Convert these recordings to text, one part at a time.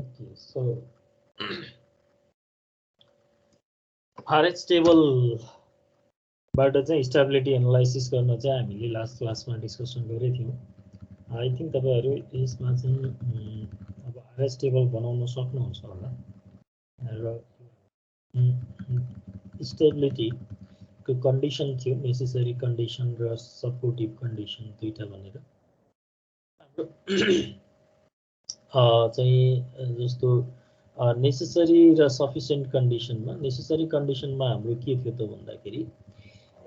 Okay, so RH table बाट चाहिँ stability analysis गर्न चाहिँ हामीले लास्ट क्लासमा डिस्कसन गरेको थियौँ। आई थिङ्क तपाईँहरू यसमा चाहिँ अब आरएस टेबल बनाउन सक्नुहुन्छ होला र स्टेबिलिटीको कन्डिसन थियो, नेसेसरी कन्डिसन र सपोर्टिभ कन्डिसन दुईटा भनेर। चाहिँ जस्तो नेसेसरी र सफिसियन्ट कन्डिसनमा, नेसेसरी कन्डिसनमा हाम्रो के थियो त भन्दाखेरि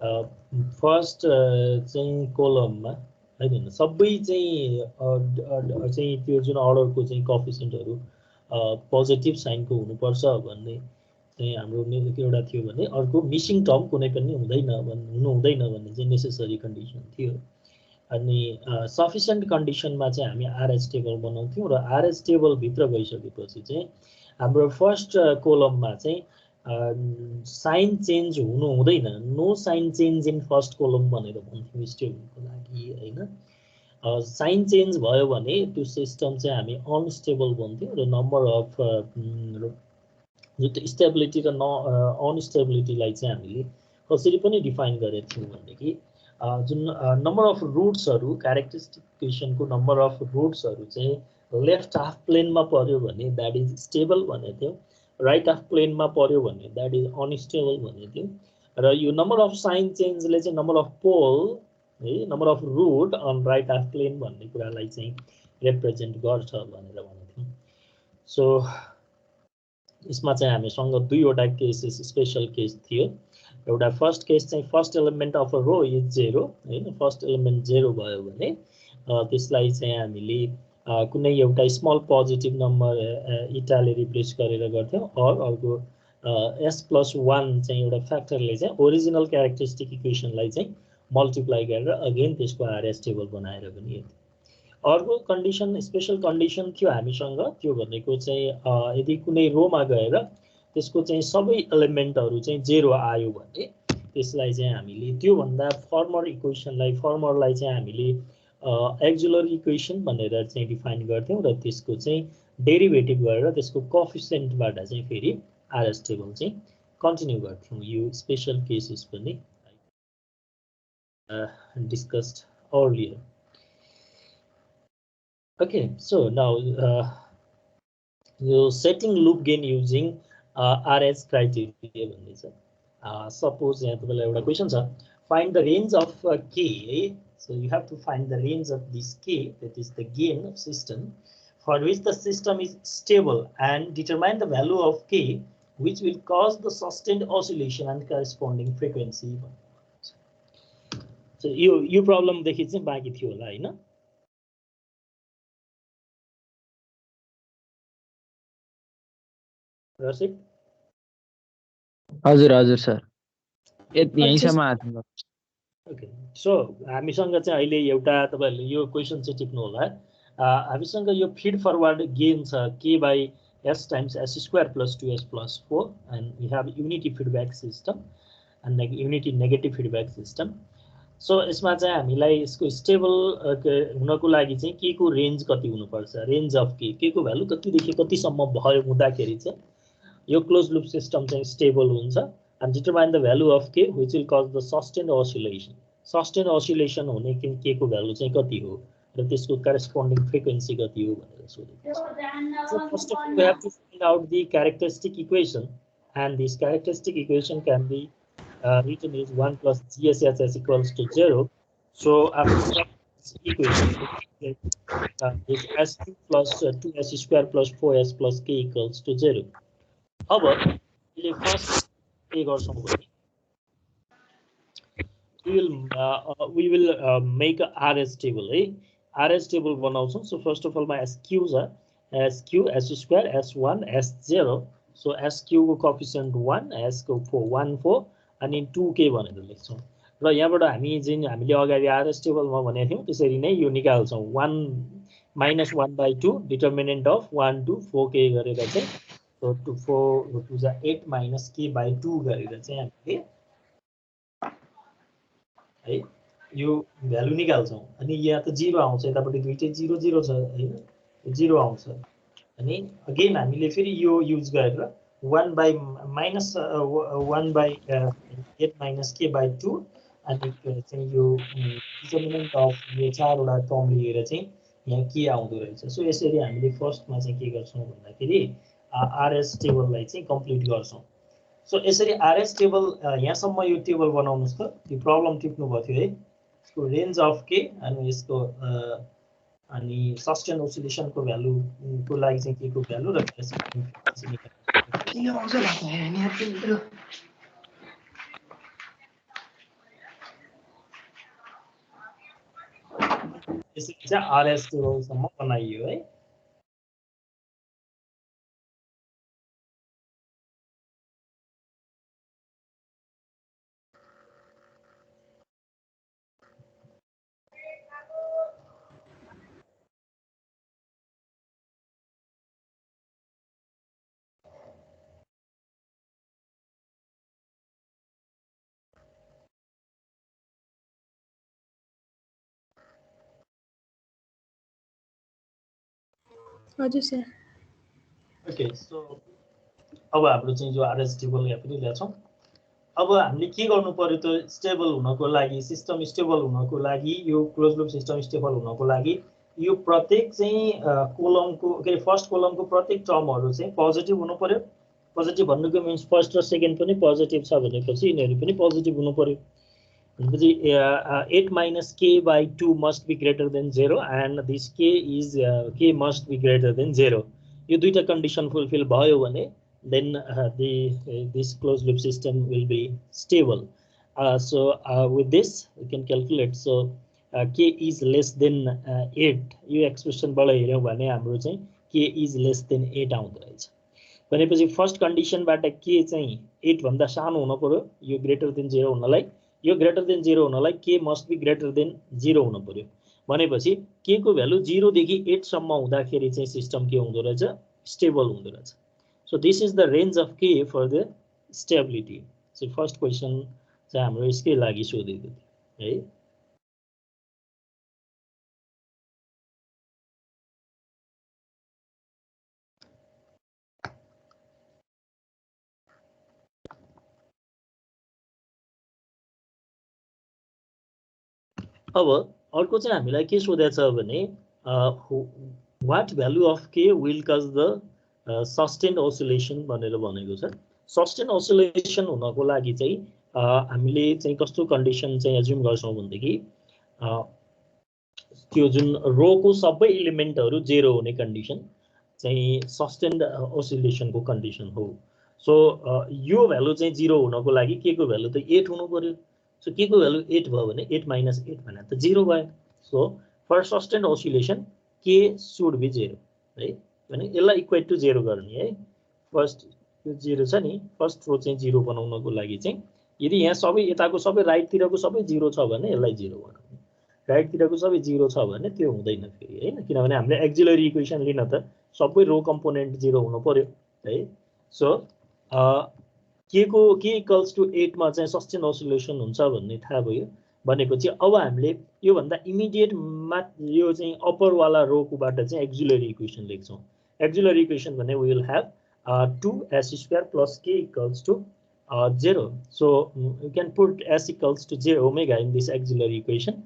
फर्स्ट चाहिँ कोलममा हैन सबै चाहिँ त्यो जुन अर्डरको चाहिँ कोएफिसिएन्टहरू पोजिटिभ साइनको हुनुपर्छ भन्ने चाहिँ हाम्रो एउटा थियो भने अर्को मिसिङ टर्म कुनै पनि हुनु हुँदैन भन्ने चाहिँ नेसेसरी कन्डिसन थियो। अनि सफिसियन्ट कन्डिसनमा चाहिँ हामी आरएच टेबल बनाउँथ्यौँ र आरएच टेबल भित्र गइसकेपछि चाहिँ हाम्रो फर्स्ट कोलममा चाहिँ साइन चेन्ज हुनु हुँदैन, no sign change in first column भनेर भन्थ्यौँ स्टेबलको लागि हैन। साइन चेन्ज भयो भने त्यो सिस्टम चाहिँ हामी अनस्टेबल भन्थ्यौँ र नम्बर अफ जुन स्टेबिलिटी र अनस्टेबिलिटीलाई चाहिँ हामीले कसरी पनि डिफाइन गरेका थियौँ भनेदेखि जुन नम्बर अफ रुट्सहरू क्यारेक्टरिस्टिक इक्वेसनको नम्बर अफ रुट्सहरू चाहिँ लेफ्ट हाफ प्लेनमा पर्यो भने द्याट इज स्टेबल भनेको थियौँ, राइट हाफ प्लेनमा पर्यो भने द्याट इज अनस्टेबल भनेको थियौँ। र यो नम्बर अफ साइन चेन्जले चाहिँ नम्बर अफ पोल है, number of root on right half plane भन्ने कुरालाई चाहिँ रिप्रेजेन्ट गर्छ भनेर भनेको थियौँ। सो यसमा चाहिँ हामीसँग दुईवटा केसेस स्पेसल केस थियो। एउटा फर्स्ट केस चाहिँ first element of a row is 0 हैन, फर्स्ट एलिमेन्ट 0 भयो भने त्यसलाई चाहिँ हामीले कुनै एउटा स्मल पोजिटिभ नम्बर इटाले रिप्लेस गरेर गर्थ्यौँ। अर्को s+1 चाहिँ एउटा फ्याक्टरले चाहिँ ओरिजिनल क्यारेक्टरिस्टिक इक्वेसनलाई चाहिँ मल्टिप्लाई गरेर अगेन त्यसको आरएस टेबल बनाएर पनि हेर्थ्यौँ। अर्को कन्डिसन स्पेसल कन्डिसन थियो हामीसँग, त्यो भनेको चाहिँ यदि कुनै रोमा गएर त्यसको चाहिँ सबै एलिमेन्टहरू चाहिँ 0 आयो भने त्यसलाई चाहिँ हामीले त्योभन्दा फर्मरलाई चाहिँ हामीले एक्जुलरी इक्वेसन भनेर चाहिँ डिफाइन गर्थ्यौँ र त्यसको चाहिँ डेरिभेटिभ गरेर त्यसको कोएफिसिएन्टबाट चाहिँ फेरि आरएस टेबल चाहिँ कन्टिन्यू गर्थ्यौँ। यो स्पेसल केसेस पनि discussed earlier. Okay, so now setting loop gain using RS criteria भन्ने छ। Suppose यहाँ तपाईलाई एउटा क्वेशन छ, find the range of k, so you have to find the range of this k, that is the gain of system for which the system is stable, and determine the value of k which will cause the sustained oscillation and corresponding frequency. So यो problem देखि चाहिँ बाँकी थियो होला हैन? हजुर sir, यहीँसम्म आएको। Okay, so हामीसँग चाहिँ अहिले एउटा तपाईहरुले यो क्वेशन चाहिँ टिप्नु होला। हामीसँग यो फिड फरवर्ड गेन छ k by s times s square plus 2s plus 4 and we have unity feedback system and unity negative feedback system. So यसमा चाहिँ हामीलाई यसको स्टेबल हुनको लागि चाहिँ के को रेन्ज कति हुनुपर्छ, रेन्ज अफ के को भ्यालु कतिदेखि कतिसम्म भयो हुँदाखेरि चाहिँ यो क्लोज लुप सिस्टम चाहिँ स्टेबल हुन्छ। and determine the value of k which will cause the sustained oscillation. Sustained oscillation हुने k को भ्यालु चाहिँ कति हो र त्यसको corresponding frequency कति हो भनेर सोधेको छ। So first of all we have to find out the characteristic equation, and this characteristic equation can be written as 1 plus GSHS equals to 0. So after this equation is S2 plus 2s square plus 4s plus k equals to 0. अब first we will make a RS table. RS table बनाउँछौं. So first of all my SQs are SQ, S square, S1, S0. So SQ को coefficient 1, S को 4, 1, 4 अनि 2k भनेर लेख्छौं। र यहाँबाट हामी जुन हामीले अगाडि RS table मा भनेको थियौं त्यसरी नै यो निकाल्छौं। 1 minus 1 by 2 determinant of 1 to 4k गरेर चाहिँ so to 4 to the 8 minus k by 2 गरेर चाहिँ हामीले है यो भ्यालु निकाल्छौं। अनि यहाँ त 0 आउँछ, यतापटि दुईटै 0 0 छ हैन, 0 आउँछ। अनि अगेन हामीले फेरि यो युज गरेर 1 by minus 1 by 8 minus k by 2 अनि चाहिँ यो डिटर्मिनेन्ट अफ यो चारवटा टर्म लिएर चाहिँ यहाँ के आउँदो रहेछ। सो यसरी हामीले फर्स्टमा चाहिँ के गर्छौँ भन्दाखेरि आरएस टेबललाई चाहिँ कम्प्लिट गर्छौँ। सो यसरी आरएस टेबल यहाँसम्म यो टेबल बनाउनुहोस् त। यो प्रब्लम टिप्नुभएको थियो है। यसको रेन्ज अफ के अनि यसको अनि सस्टेन ओसिलेसनको भ्यालुको लागि चाहिँ के को भ्यालु र यसरी चाहिँ आरएस टेबलसम्म बनाइयो है। हजुर सर। ओके, सो अब हाम्रो चाहिँ जो आरएस टेबल यहाँ पनि ल्याउँछौँ। अब हामीले के गर्नु पर्यो त स्टेबल हुनको लागि, सिस्टम स्टेबल हुनको लागि, यो क्लोज लुप सिस्टम स्टेबल हुनको लागि यो प्रत्येक चाहिँ कोलमको के फर्स्ट कोलमको प्रत्येक टर्महरू चाहिँ पोजिटिभ हुनु पर्यो। पोजिटिभ भन्नुको मिन्स फर्स्ट र सेकेन्ड पनि पोजिटिभ छ भनेपछि यिनीहरू पनि पोजिटिभ हुनु पर्यो। भनेपछि 8 minus k by 2 must be greater than 0 and this k must be greater than 0. यो दुईटा कन्डिसन फुलफिल भयो भने then this closed loop system will be stable. With this we can calculate. So k is less than 8 यो एक्सप्रेसनबाट हेर्यौँ भने हाम्रो चाहिँ k is less than 8 आउँदो रहेछ। भनेपछि फर्स्ट कन्डिसनबाट के चाहिँ 8 भन्दा सानो हुनु पर्यो यो ग्रेटर देन 0 हुनलाई। यो ग्रेटर देन 0 हुनलाई के मस्ट बी ग्रेटर देन 0 हुनु पर्यो। भनेपछि के को भ्यालु 0 देखि 8 सम्म हुँदाखेरि चाहिँ सिस्टम के हुँदो रहेछ, स्टेबल हुँदो रहेछ। So this is the range of K for the stability. So first question चाहिँ हाम्रो यसकै लागि सोधेको थियो है। अब अर्को चाहिँ हामीलाई के सोधेको छ भने वाट भ्यालु अफ के will cause the sustained oscillation भनेर भनेको छ। सस्टेन्ड ओसिलेसन हुनको लागि चाहिँ हामीले चाहिँ कस्तो कन्डिसन चाहिँ एज्युम गर्छौँ भनेदेखि त्यो जुन रोको सबै इलिमेन्टहरू 0 हुने कन्डिसन चाहिँ सस्टेन्ड ओसिलेसनको कन्डिसन हो। सो यो भ्यालु चाहिँ 0 हुनको लागि के को भ्यालु त 8 हुनु पर्यो। सो के को भ्यालु 8 भयो भने 8 minus 8 भने त 0 भयो। सो फर सस्टेन्ड ओसिलेसन के सुड बी 0 है। भने यसलाई इक्वेट टु 0 गर्ने है। फर्स्ट यो 0 छ नि, फर्स्ट रो चाहिँ 0 बनाउनको लागि चाहिँ यदि यहाँ सबै यताको सबै राइटतिरको सबै 0 छ भने यसलाई 0 बनाउने, राइटतिरको सबै 0 छ भने त्यो हुँदैन फेरि हैन। किनभने हामीले एक्जिलरी इक्वेसन लिन त सबै रो कम्पोनेन्ट 0 हुनु पर्यो है। सो के इक्वल्स टु 8 मा चाहिँ सस्टेन ओसिलेसन हुन्छ भन्ने थाहा भयो भनेपछि अब हामीले यो भन्दा इमिडिएट यो चाहिँ अप्पर वाला रोकोबाट चाहिँ एक्जिलरी इक्वेसन लेख्छौँ। एक्जिलरी इक्वेसन भने we will have 2s² plus k equals to 0. So you can put s equals to j omega in this auxiliary equation,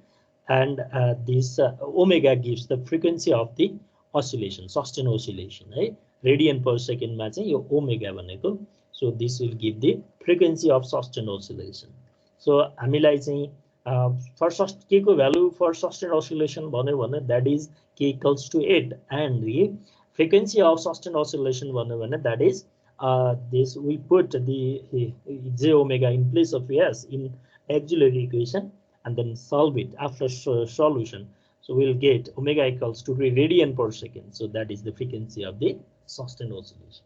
and this omega gives the frequency of the oscillation, sustained oscillation, right? Radian per second ma chahi yo omega bhaneko. So this will give the frequency of sustained oscillation. So hamilai chahi for k ko value for sustained oscillation bhanyo bhane that is k equals to 8, and the frequency of sustained oscillation bhanyo bhane that is this we put the j omega in place of s in auxiliary equation and then solve it after solution. So we'll get omega equals to 3 radian per second. So that is the frequency of the sustained oscillation.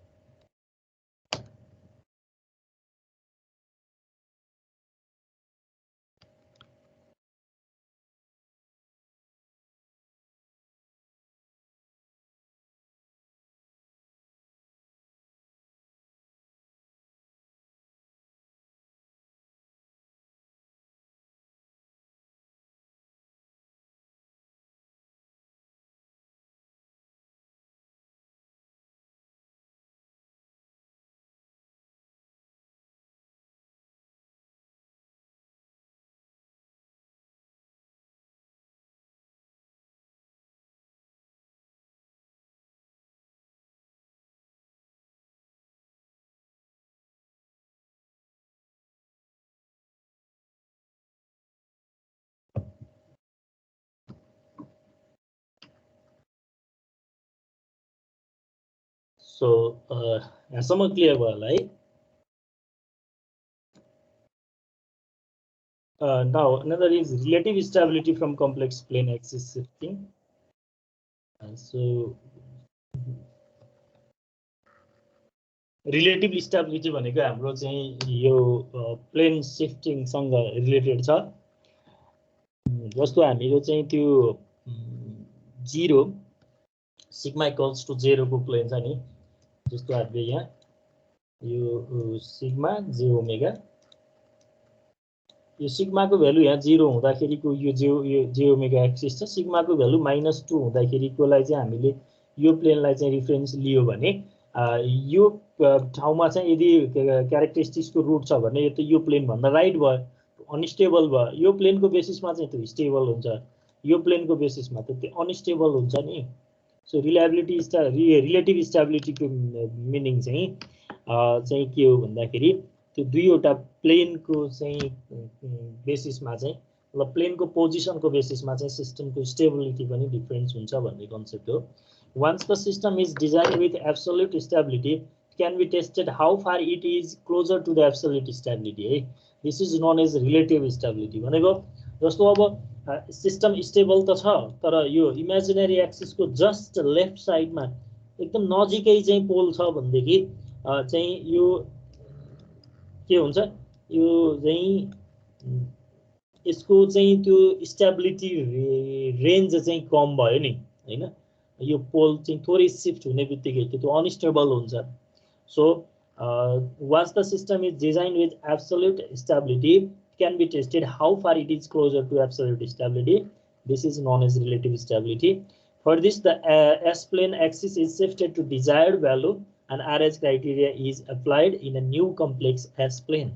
So यहाँसम्म clear भयो होला है. Now another is relative stability from complex plane axis shifting. So relative stability भनेको हाम्रो चाहिँ यो plain शिफ्टिङ सँग related छ. जस्तो हामीको चाहिँ त्यो 0 सिग्मा इक्वल्स टु 0 को प्लेन छ नि. जस्तो हामीले यहाँ यो सिग्मा जे ओमेगा, यो सिग्मा को भ्यालु यहाँ 0 हुँदाखेरिको यो जे ओमेगा एक्सिस छ. सिग्मा को भ्यालु -2 हुँदाखेरिकोलाई चाहिँ हामीले यो प्लेनलाई चाहिँ रिफरेन्स लियो भने यो ठाउँमा चाहिँ यदि क्यारेक्टरिस्टिक्सको रुट छ भने यो प्लेन भन्दा राइट भयो, अनस्टेबल भयो. यो प्लेनको बेसिसमा चाहिँ त्यो स्टेबल हुन्छ, यो प्लेनको बेसिसमा त त्यो अनस्टेबल हुन्छ नि. सो रिलेटिभ स्टेबिलिटीको मिनिङ चाहिँ के हो भन्दाखेरि त्यो दुईवटा प्लेनको चाहिँ बेसिसमा चाहिँ मतलब प्लेनको पोजिसनको बेसिसमा चाहिँ सिस्टमको स्टेबिलिटी पनि डिफरेन्स हुन्छ भन्ने कन्सेप्ट हो. Once the system is designed with absolute stability, it can be tested how far it is closer to the absolute stability. है, this is known as relative stability. भनेको जस्तो अब सिस्टम स्टेबल त छ तर यो इमेजिनरी एक्सिस को just left साइडमा एकदम नजिकै चाहिँ पोल छ भनेदेखि चाहिँ यो के हुन्छ, यो चाहिँ यसको चाहिँ त्यो स्टेबिलिटी रेन्ज चाहिँ कम भयो नि हैन. यो पोल चाहिँ थोरै शिफ्ट हुने बित्तिकै त्यो अनस्टेबल हुन्छ. So once the system is designed with absolute stability, it can be tested how far it is closer to absolute stability. This is known as relative stability. For this, the S-plane axis is shifted to desired value and RH criteria is applied in a new complex S-plane.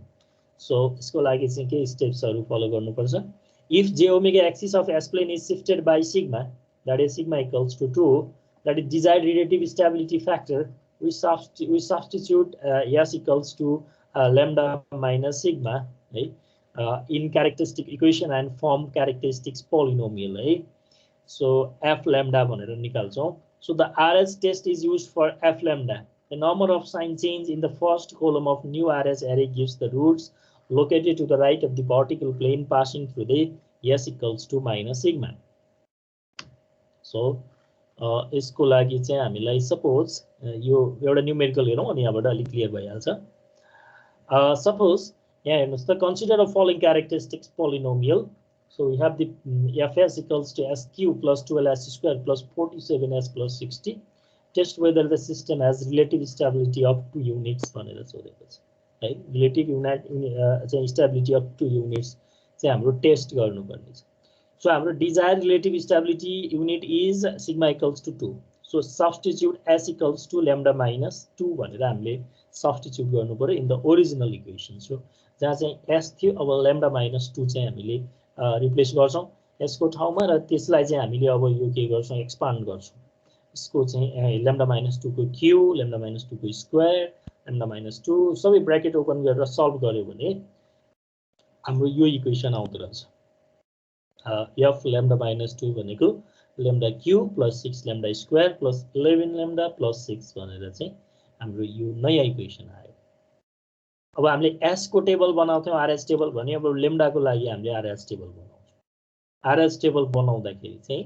So यसको लागि चाहिँ के स्टेप्सहरु follow गर्नुपर्छ. If j omega axis of S-plane is shifted by sigma, that is sigma equals to 2, that is desired relative stability factor, we substitute S equals to lambda minus sigma, right, in characteristic equation and form characteristics polynomial. Right? So f lambda भनेर निकाल्छौं. So the RH test is used for f lambda. The number of sign change in the first column of new RH array gives the roots located to the right of the vertical plane passing through the S equals to minus sigma. So यसको लागि चाहिँ हामीलाई suppose यो एउटा numerical हेरौं अनि यहाँबाट अलि क्लियर भइहाल्छ. सपोज यहाँ हेर्नुस् त, consider a following characteristics polynomial. So we have the fs equals to s cube plus 12s square plus 47s plus 60. Test whether the system has relative stability of 2 units भनेर सोधेको छ है. Relative चाहिँ stability of 2 units चाहिँ हाम्रो test गर्नुपर्ने छ. So हाम्रो desired relative stability unit is sigma equals to 2. So substitute s equals to lambda minus 2 भनेर हामीले substitute गर्नु पर्यो in the original equation. So जहाँ चाहिँ s थियो अब lambda minus 2 चाहिँ हामीले रिप्लेस गर्छौं यसको ठाउँमा र त्यसलाई चाहिँ हामीले अब यो के गर्छौं एक्सपान्ड गर्छौं. यसको चाहिँ lambda minus 2 को क्यूब, lambda minus 2 को स्क्वायर, lambda minus 2 सबै ब्र्याकेट ओपन गरेर सल्भ गर्यो भने हाम्रो यो इक्वेसन आउँदो रहेछ. f lambda minus 2 भनेको lambda cube plus 6 lambda square plus 11 lambda plus 6 भनेर चाहिँ हाम्रो यो नयाँ इक्वेसन आयो. अब हामीले s को टेबल बनाउँथ्यौं rh टेबल भने अब lambda को लागि हामीले rh टेबल बनाउँछौं. rh टेबल बनाउँदाखेरि चाहिँ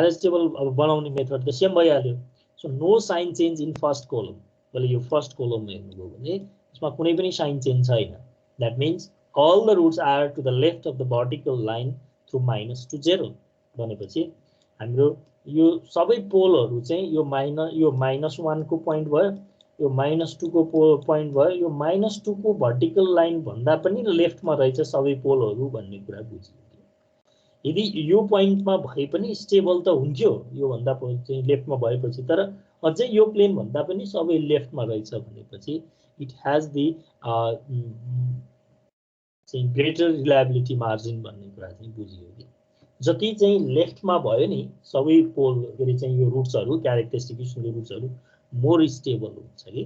rh टेबल अब बनाउने मेथड त सेम भइहाल्यो. So no sign change in first column. मैले यो फर्स्ट कोलम हेर्नुभयो भने यसमा कुनै पनि साइन चेन्ज छैन. That means all the roots are to the left of the vertical line through minus to 0 भनेपछि हाम्रो यो सबै पोलहरु चाहिँ यो -1 को प्वाइन्ट भयो, यो -2 को प्वाइन्ट भयो, यो -2 को भर्टिकल लाइन भन्दा पनि लेफ्टमा रहेछ सबै पोलहरु भन्ने कुरा बुझियो. यदि यो प्वाइन्टमा भए पनि स्टेबल त हुन्थ्यो यो भन्दा चाहिँ लेफ्टमा भएपछि, तर अझै यो प्लेन भन्दा पनि सबै लेफ्टमा रहेछ भनेपछि इट हैज द चाहिँ ग्रेटर रिलायबिलिटी मार्जिन भन्ने कुरा चाहिँ बुझियो कि जति चाहिँ लेफ्टमा भयो नि सबै पोल गरी चाहिँ यो रुट्सहरु क्यारेक्टरिस्टिक्सको रुट्सहरु मोर स्टेबल हुन्छ कि.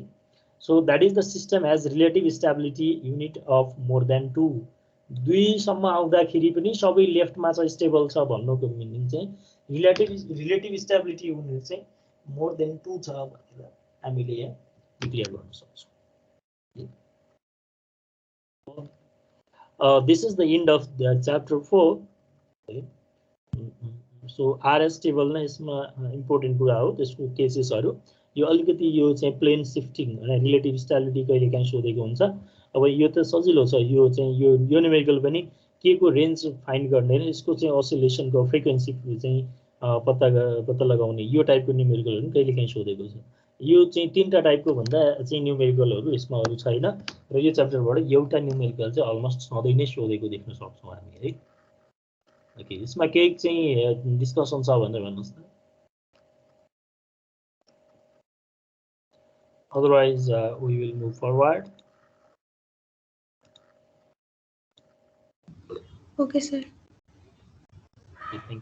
So that is the system has relative stability unit of more than 2. 2 सम्म आउँदाखेरि पनि सबै लेफ्टमा चाहिँ स्टेबल छ भन्नुको मिनिङ चाहिँ रिलेटिभ स्टेबिलिटी युनिट चाहिँ मोर देन 2 छ भनेर हामीले यहाँ डिक्लेयर गर्न सक्छौँ। This is the end of the chapter 4. So RS table नै यसमा इम्पोर्टेन्ट कुरा हो, त्यसको केसेसहरू यो अलिकति यो चाहिँ प्लेन शिफ्टिङ हैन रिलेटिभ स्टेबिलिटी कहिले काहीँ सोधेको हुन्छ। अब यो त सजिलो छ, यो चाहिँ यो न्युमेरिकल पनि के को रेन्ज फाइन्ड गर्ने र यसको चाहिँ ओसिलेसनको फ्रिक्वेन्सी चाहिँ पत्ता लगाउने यो टाइपको न्युमेरिकलहरु कहिले काहीँ सोधेको छ। यो चाहिँ तीनटा टाइपको भन्दा चाहिँ न्युमेरिकलहरु यसमा अरु छैन र यो च्याप्टरबाट एउटा न्युमेरिकल चाहिँ अलमोस्ट सधैँ नै सोधेको देख्न सक्छौँ हामी है। ओके, यसमा केही चाहिँ डिस्कसन छ भनेर भन्नुस् त। Otherwise, we will move forward. Okay, sir. Okay, thank you.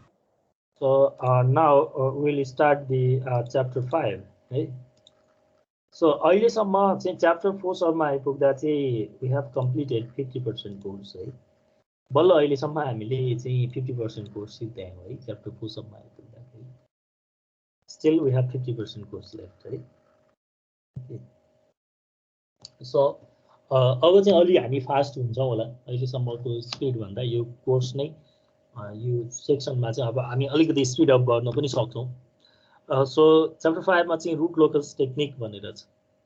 So now we'll start the chapter 5. Right? So अहिलेसम्म चाहिँ च्याप्टर 4 सम्म आइपुग्दा चाहिँ we have completed 50% course है। बल्ल अहिलेसम्म हामीले चाहिँ 50% कोर्स सिद्ध्यायौँ है च्याप्टर 4 सम्म आइपुग्दाखेरि। Still we have 50% course left है। सो अब चाहिँ अलि हामी फास्ट हुन्छौँ होला अहिलेसम्मको स्पिड भन्दा यो कोर्स नै यो सेक्सनमा चाहिँ अब हामी अलिकति स्पिड अप गर्न पनि सक्छौँ। सो च्याप्टर 5 मा चाहिँ रुट लोकस टेक्निक भनेर छ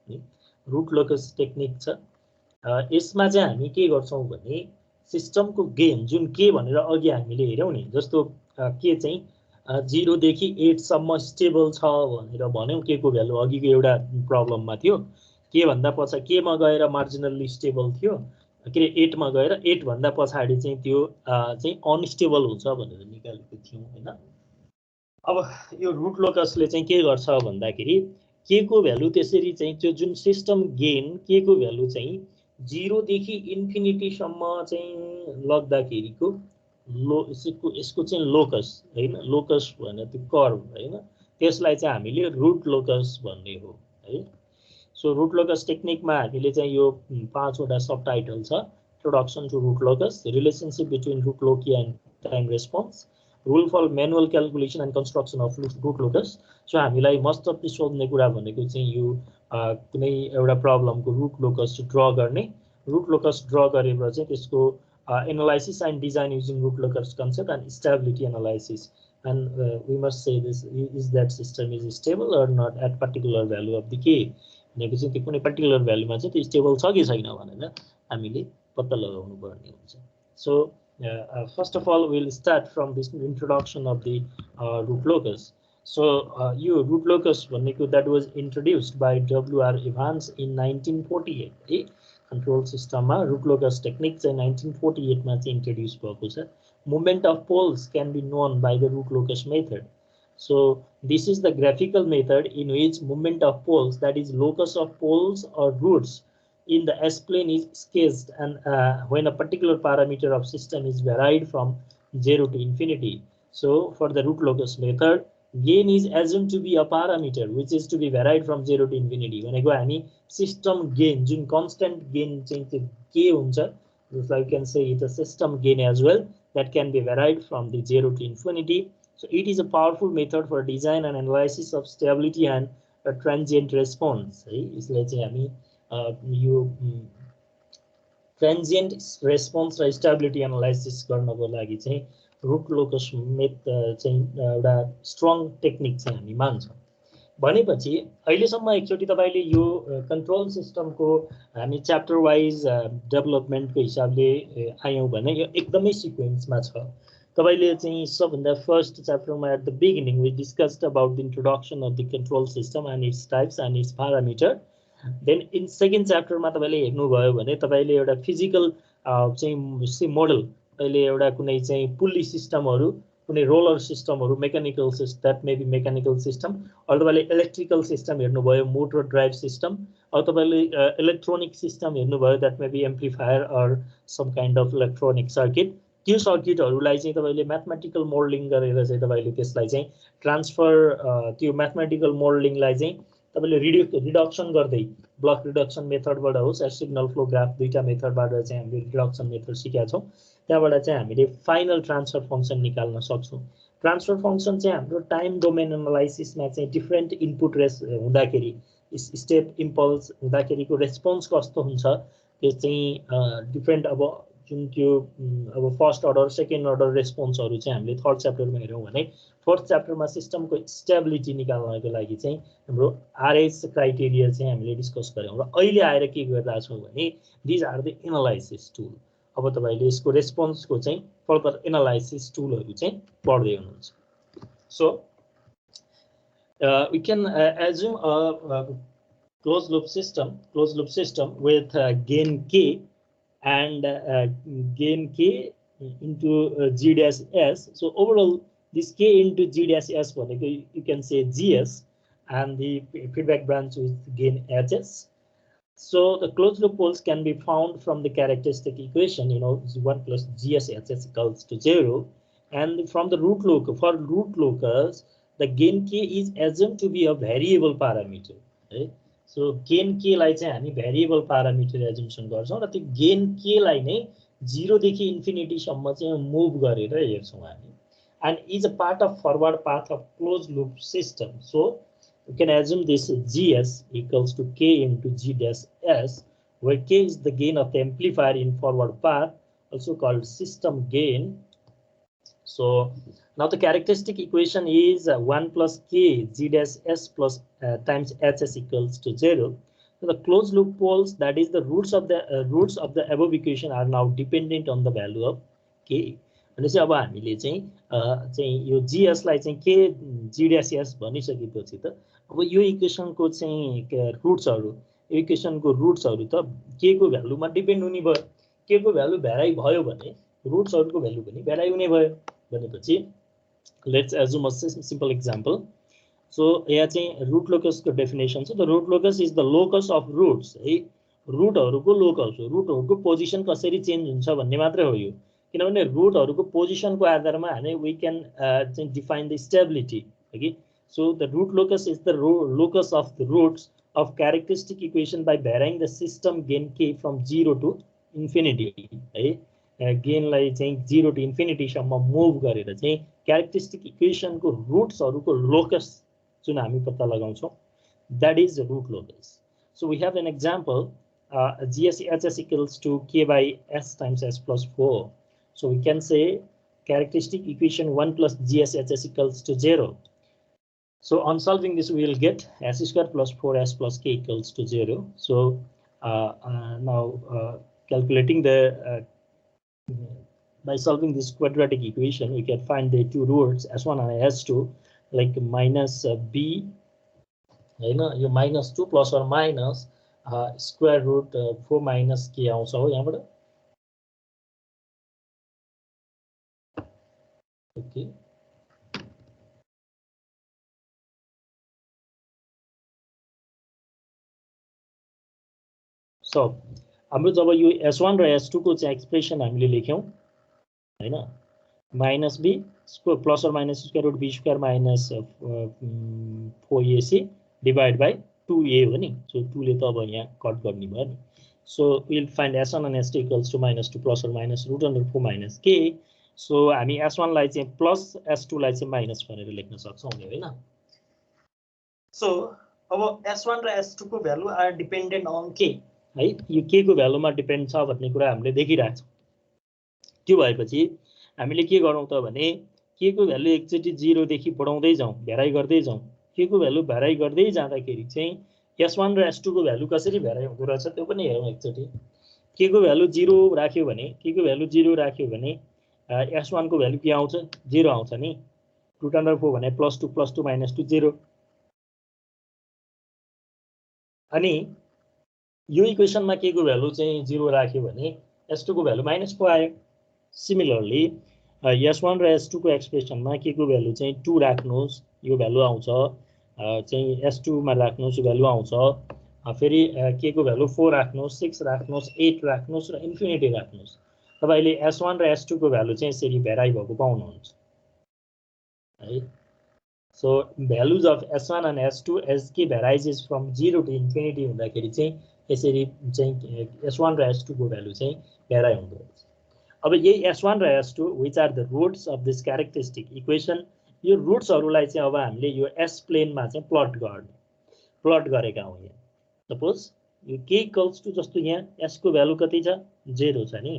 है। रुट लोकस टेक्निक छ। यसमा चाहिँ हामी के गर्छौँ भने सिस्टमको गेन जुन के भनेर अघि हामीले हेर्यौँ नि, जस्तो के चाहिँ 0 देखि 8 सम्म स्टेबल छ भनेर भन्यौँ, के को भ्यालु अघिको एउटा प्रब्लममा थियो। के भन्दा पछाडि के मा गएर मार्जिनल्ली स्टेबल थियो, के अरे 8 मा गएर 8 भन्दा पछाडि चाहिँ त्यो चाहिँ अनस्टेबल हुन्छ भनेर निकालेको थियौँ हैन। अब यो रुट लोकसले चाहिँ के गर्छ भन्दाखेरि के को भ्यालु त्यसरी चाहिँ त्यो जुन सिस्टम गेन के को भ्यालु चाहिँ 0 देखि इन्फिनिटी सम्म चाहिँ लग्दाखेरिको यसको चाहिँ लोकस हैन, लोकस भने त्यो कर्व हैन, त्यसलाई चाहिँ हामीले रुट लोकस भन्ने हो है। सो रुट लोकस टेक्निकमा हामीले चाहिँ यो 5 वटा सब टाइटल छ। Introduction to root locus, relationship between root loci and time response, rule for manual calculation and construction of root locus. So हामीलाई मस्ट अफ द सोध्ने कुरा भनेको चाहिँ यो कुनै एउटा प्रब्लमको रुट लोकस ड्र गर्ने, रुट लोकस ड्र गरेर चाहिँ त्यसको analysis and design using root locus concept and stability analysis, and we must say this is that system is stable or not at particular value of the k भनेको चाहिँ त्यो कुनै particular भ्यालुमा चाहिँ त्यो stable छ कि छैन भनेर हामीले पत्ता लगाउनु पर्ने हुन्छ। So first of all will start from this introduction of the root locus. So यो रुट लोकस भनेको that was introduced by WR Evans in 1948 है। कन्ट्रोल सिस्टममा रुट लोकस टेक्निक चाहिँ 1948 मा चाहिँ इन्ट्रोड्युस भएको छ। Movement of poles can be known by the root locus method. So this is the graphical method in which movement of poles, that is locus of poles or roots in the S-plane, is sketched, and when a particular parameter of system is varied from 0 to infinity. So for the root locus method, gain is assumed to be a parameter which is to be varied from 0 to infinity. भनेको हामी system gain जुन constant gain चाहिँ के हुन्छ, just like you can say it's a system gain as well, that can be varied from the 0 to infinity. So it is a powerful method for design and analysis of stability and a transient response है। यसलाई चाहिँ हामी यो transient response र stability analysis गर्नको लागि चाहिँ root locus method चाहिँ एउटा स्ट्रङ टेक्निक चाहिँ हामी मान्छौँ। भनेपछि अहिलेसम्म एकचोटि तपाईले यो कन्ट्रोल सिस्टमको हामी च्याप्टर वाइज डेभलपमेन्टको हिसाबले आयौँ भने यो एकदमै सिक्वेन्समा छ। तपाईले चाहिँ सबभन्दा फर्स्ट च्याप्टरमा at the beginning we discussed about the introduction of the control system and its types and its parameter. Then in second च्याप्टरमा तपाईले हेर्नुभयो भने तपाईले एउटा फिजिकल चाहिँ मोडल, अहिले एउटा कुनै चाहिँ पुल्ली सिस्टमहरू, कुनै रोलर सिस्टमहरू, mechanical system, that may be mechanical system, अरू तपाईँले इलेक्ट्रिकल सिस्टम हेर्नुभयो, मोटर ड्राइभ सिस्टम, अरू तपाईँले इलेक्ट्रोनिक सिस्टम हेर्नुभयो, that may be amplifier or some kind of electronic circuit. त्यो सर्किटहरूलाई चाहिँ तपाईँले म्याथमेटिकल मोल्डिङ गरेर चाहिँ तपाईँले त्यसलाई चाहिँ ट्रान्सफर, त्यो म्याथमेटिकल मोल्डिङलाई चाहिँ तपाईँले रिडक्सन गर्दै ब्लक रिडक्सन मेथडबाट होस् या सिग्नल फ्लो ग्राफ, दुईटा मेथडबाट चाहिँ हामीले रिडक्सन मेथड सिकेका छौँ। त्यहाँबाट चाहिँ हामीले फाइनल ट्रान्सफर फङ्सन निकाल्न सक्छौँ। ट्रान्सफर फङ्सन चाहिँ हाम्रो टाइम डोमेन एनालाइसिसमा चाहिँ डिफ्रेन्ट इनपुट रेस हुँदाखेरि स्टेप इम्पल्स हुँदाखेरिको रेस्पोन्स कस्तो हुन्छ त्यो चाहिँ डिफ्रेन्ट अब जुन त्यो अब फर्स्ट अर्डर सेकेन्ड अर्डर रेस्पोन्सहरू चाहिँ हामीले थर्ड च्याप्टरमा हेऱ्यौँ भने फोर्थ च्याप्टरमा सिस्टमको स्टेबिलिटी निकाल्नको लागि चाहिँ हाम्रो आरएस क्राइटेरिया चाहिँ हामीले डिस्कस गऱ्यौँ र अहिले आएर के गरिरहेको छौँ भने these are the analysis tool. अब तपाईँले यसको रेस्पोन्सको चाहिँ फर्दर एनालाइसिस टुलहरू चाहिँ पढ्दै हुनुहुन्छ। So we can assume a closed loop system with gain k and gain k into g dash s. So overall this k into g dash s you can say gs and the feedback branch with gain hs. So the closed loop poles can be found from the characteristic equation, 1 plus gs hs equals to 0, and from the root locus. For root locus the gain k is assumed to be a variable parameter, right? So gain k लाई चाहिँ हामी variable parameter assumption गर्छौं र त्यो gain k लाई नै 0 देखि infinity सम्म चाहिँ move गरेर हेर्छौं हामी, and is a part of forward path of closed loop system. So you can assume this gs equals to k into g dash s, where k is the gain of the amplifier in forward path, also called system gain. So now the characteristic equation is 1 plus k g dash s plus times hs equals to 0. So the closed loop poles, that is the roots of the above equation, are now dependent on the value of k. भनेपछि अब हामीले चाहिँ यो gs लाई चाहिँ k g dash s भनिसकेपछि त अब यो इक्वेसनको चाहिँ रुट्सहरु, यो इक्वेसनको रुट्सहरु त k को भ्यालुमा डिपेन्ड हुने भयो। k को भ्यालु भ्याराइ भयो भने रुट्सहरुको भ्यालु पनि भ्याराइ हुने भयो भनेपछि let's assume a simple example. So यहाँ चाहिँ root locus को definition छ। The root locus is the locus of roots, है, रुटहरुको लोकस हो, रुटहरुको पोजिसन कसरी चेन्ज हुन्छ भन्ने मात्रै हो यो। किनभने रुटहरुको पोजिसनको आधारमा हामी we can define the stability, okay? So the root locus is the locus of the roots of characteristic equation by varying the system gain k from 0 to infinity, है। गेन लाई चाहिँ 0 to infinity सम्म move गरेर चाहिँ characteristic equation को रुट्सहरुको locus जुन हामी पत्ता लगाउँछौं, that is the root locus. So we have an example, GSHS equals to k by s times s plus 4. So we can say characteristic equation 1 plus GSHS equals to 0. So on solving this we will get s square plus 4s plus k equals to 0. So now calculating the by solving this quadratic equation, we can find the two roots s1 and s2, like minus b, you know, you minus 2 plus or minus square root 4 minus k आउँछ हो यहाँबाट। Okay, so हाम्रो जब यो s1 र s2 को चाहिँ expression हामीले लेख्यौं हैन, minus b square plus or minus square root b square minus 4ac divide by 2a हो नि। सो 2 ले त अब यहाँ कट गर्ने भयो नि। So we will find s1 and s2 equals to minus 2 plus or minus root under 4 minus k। So हामी s1 लाई चाहिँ प्लस s2 लाई चाहिँ माइनस भनेर लेख्न सक्छौं नि हैन। सो अब s1 र s2 को value are dependent on k, है, यो k को भ्यालुमा डिपेन्ड छ भन्ने कुरा हामीले देखिरहेको छौं। त्यो भएपछि हामीले के गरौँ त भने k को भ्यालु एकचोटी 0 देखि बढाउँदै जाउँ, भ्याराइ गर्दै जाउँ। k को भ्यालु भ्याराइ गर्दै जाँदाखेरि चाहिँ s1 र s2 को भ्यालु कसरी भ्याराइ हुँदो रहेछ त्यो पनि हेरौँ एकचोटी। k को भ्यालु 0 राख्यो भने s1 को भ्यालु के आउँछ, 0 आउँछ नि। रुट अन्डर 4 भने प्लस 2 माइनस 2 0। अनि यो इक्वेसनमा k को भ्यालु चाहिँ 0 राख्यो भने s2 को भ्यालु -4 आयो। सिमिलरली s1 र s2 को एक्सप्रेसनमा k को भ्यालु चाहिँ 2 राख्नुस्, यो भ्यालु आउँछ, चाहिँ s2 मा राख्नुस्, यो भ्यालु आउँछ। फेरि k को भ्यालु 4 राख्नुस्, 6 राख्नुस्, 8 राख्नुस् र इन्फिनिटी राख्नुस्। तपाईले s1 र s2 को भ्यालु चाहिँ यसरी भ्याराइ भएको पाउनुहुन्छ, है। So values of s1 and s2 as k varies from 0 to infinity हुँदाखेरि चाहिँ यसरी चाहिँ s1 र s2 को भ्यालु चाहिँ भ्याराइ हुँदो रहेछ। अब यही s1 र s2 which are the roots of this characteristic equation, यो रुट्सहरुलाई चाहिँ अब हामीले यो s प्लेनमा चाहिँ प्लट गर्ने। प्लट गरेका हौँ यहाँ। सपोज यो k इक्वल्स टु जस्तो यहाँ s को भ्यालु कति छ 0 छ नि।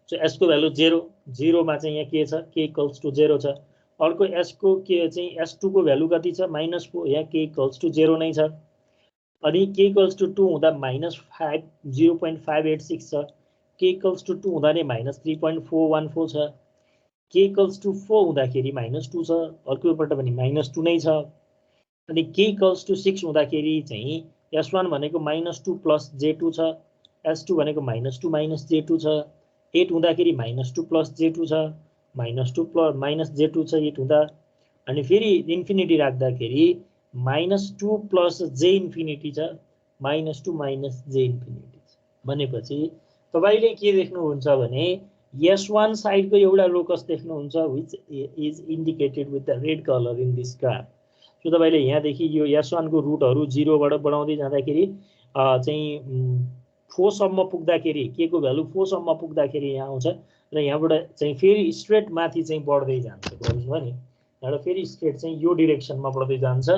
सो s को भ्यालु 0 0 मा चाहिँ यहाँ के छ k इक्वल्स टु 0 छ। अर्को s को के चाहिँ s2 को भ्यालु कति छ -4 यहाँ k इक्वल्स टु 0 नै छ। अनि k इक्वल्स टु 2 हुँदा -5 0.586 छ। k इक्वल्स टु 2 हुँदा नै -3.414 छ। k इक्वल्स टु 4 हुँदाखेरि -2 छ। अर्कोपल्ट पनि -2 नै छ। अनि k इक्वल्स टु 6 हुँदाखेरि चाहिँ s1 भनेको -2 प्लस j2 छ। s2 भनेको -2 j2 छ। 8 हुँदाखेरि -2 प्लस j2 छ। -2 प्लस -j2 छ 8 हुँदा। अनि फेरि इन्फिनिटी राख्दाखेरि -2 प्लस j इन्फिनिटी छ -2 j इन्फिनिटी छ। भनेपछि तपाईले के देख्नुहुन्छ भने s1 साइडको एउटा लोकस देख्नुहुन्छ which is indicated with the red color in this graph। So तपाईले यहाँदेखि यो s1 को रुटहरु 0 बाट बढाउँदै जाँदाखेरि चाहिँ 4 सम्म पुग्दाखेरि k को भ्यालु 4 सम्म पुग्दाखेरि यहाँ आउँछ र यहाँबाट चाहिँ फेरि स्ट्रेट माथि चाहिँ बढ्दै जान्छ। बुझ्नुभयो नि। यहाँबाट फेरि स्ट्रेट चाहिँ यो डाइरेक्सनमा बढ्दै जान्छ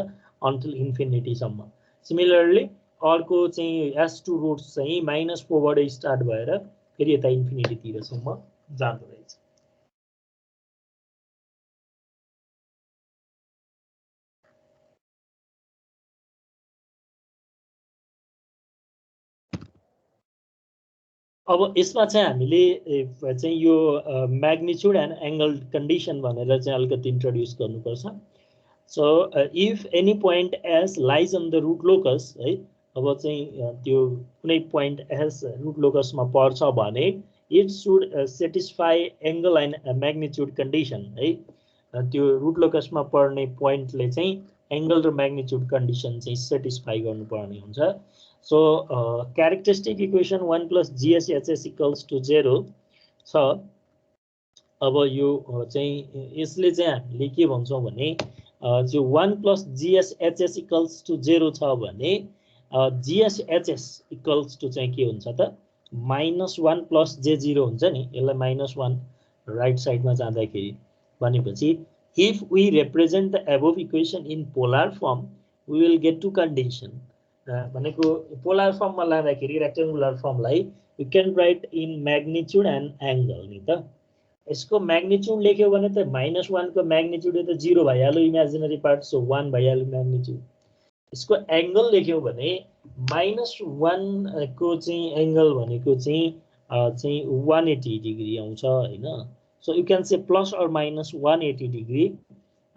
अन्टिल इन्फिनिटी सम्म। सिमिलरली अर्को चाहिँ s2 रुट्स चाहिँ -4 बाट स्टार्ट भएर फेरि यता इन्फिनिटी तिर सम्म जाँदो रहेछ। अब यसमा चाहिँ हामीले चाहिँ यो म्याग्निट्युड एन्ड एंगल कन्डिसन भनेर चाहिँ अलिकति इन्ट्रोड्युस गर्नुपर्छ। So if any point s lies on the root locus है, अब चाहिँ त्यो कुनै पोइन्ट एस रुट लोकसमा पर्छ भने it should satisfy angle and magnitude condition है। त्यो रुट लोकसमा पर्ने पोइन्टले चाहिँ एंगल र म्याग्निट्युड कन्डिसन चाहिँ सेटिस्फाई गर्नुपर्ने हुन्छ। So characteristic equation 1 plus GSHS equals to 0 छ। अब यो चाहिँ यसले चाहिँ हामीले के भन्छौँ भने जो 1 प्लस GSHS इक्वल्स टु 0 छ भने GSHS इक्वल्स टु चाहिँ के हुन्छ त -1 प्लस J0 हुन्छ नि। यसलाई -1 राइट साइडमा जाँदाखेरि भनेपछि if we represent the above equation in polar form we will get two condition. भनेको पोलर फर्ममा लाँदाखेरि रेक्टेंगुलर फर्मलाई you can write in magnitude and angle नि त। यसको म्याग्निट्युड लेख्यो भने त -1 को म्याग्निट्युड त 0 भइहाल्यो इमेजिनरी पार्ट, सो 1 भइहाल्यो म्याग्निट्युड। यसको एंगल लेख्यो भने -1 को चाहिँ एंगल भनेको चाहिँ 180 डिग्री आउँछ हैन। So you can say plus or minus 180 degree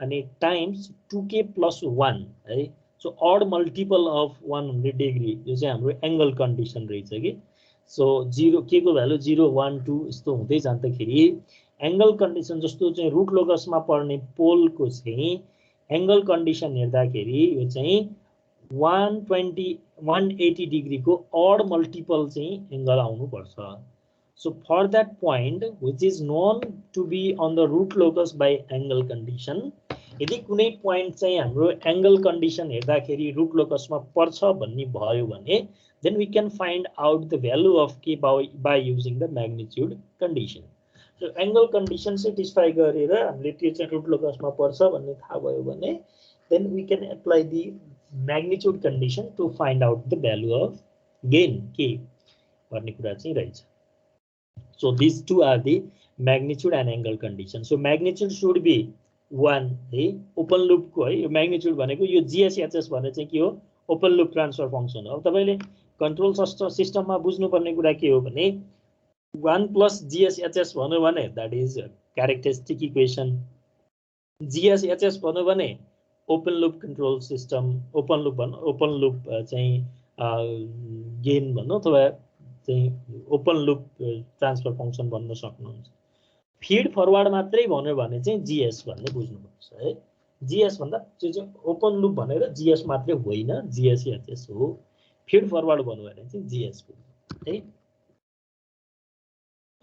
अनि टाइम्स 2k प्लस 1 है। So odd multiple of 100 degree यो चाहिँ हाम्रो एंगल कन्डिसन रहेछ कि। सो 0 k को भ्यालु 0 1 2 यस्तो हुँदै जाँदाखेरि एंगल कन्डिसन जस्तो चाहिँ रुट लोकसमा पर्ने पोलको चाहिँ एंगल कन्डिसन हेर्दाखेरि यो चाहिँ 180 डिग्री को ऑड मल्टिपल चाहिँ एंगल आउनु पर्छ। So for that point which is known to be on the root locus by angle condition, यदि कुनै point चाहिँ हाम्रो angle condition हेर्दाखेरि root locusमा पर्छ भन्ने भयो भने then we can find out the value of k by using the magnitude condition. So angle condition satisfy गरेर हामीले त्यो चाहिँ root locusमा पर्छ भन्ने थाहा भयो भने then we can apply the magnitude condition to find out the value of gain k भन्ने कुरा चाहिँ रहेछ। So these two are the magnitude and angle condition. So magnitude should be 1 है ओपन लूप को है। यो magnitude भनेको यो GSHS भने चाहिँ के हो ओपन लूप ट्रान्सफर फंक्सन हो। अब तपाईले कन्ट्रोल सिस्टममा बुझ्नुपर्ने कुरा के हो भने 1 प्लस GSHS भन्यो भने that is characteristic equation. GSHS भन्यो भने open loop control system, open loop चाहिँ गेन भन्नु अथवा चाहिँ ओपन लूप ट्रान्सफर फंक्सन भन्न सक्नुहुन्छ। फिड फरवर्ड मात्रै भन्यो भने चाहिँ जीएस भन्ने बुझ्नुपर्छ है। जीएस भन्दा चाहिँ ओपन लूप भनेर जीएस मात्रै होइन, जीएसएचएस हो। फिड फरवर्ड भन्यो भने चाहिँ जीएस हो है।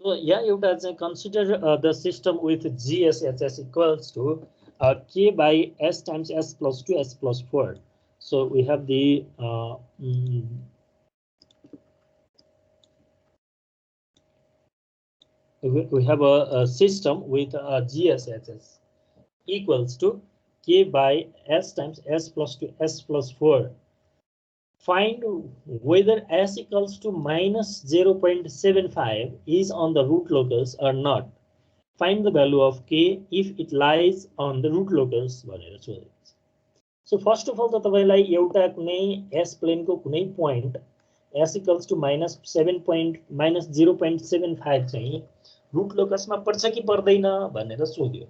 So यहाँ एउटा चाहिँ consider the system with GSHS equals to k by s times s plus 2 s plus 4. So we have the we have a system with GSHS equals to k by s times s plus 2 s plus 4. Find whether s equals to minus 0.75 is on the root locus or not. Find the value of k if it lies on the root locus भनेर सोधेको छ. So first of all त तपाईलाई एउटा कुनै s plane को कुनै point s equals to minus 0.75 चाहिँ root locus मा पर्छ कि पर्दैन भनेर सोध्यो.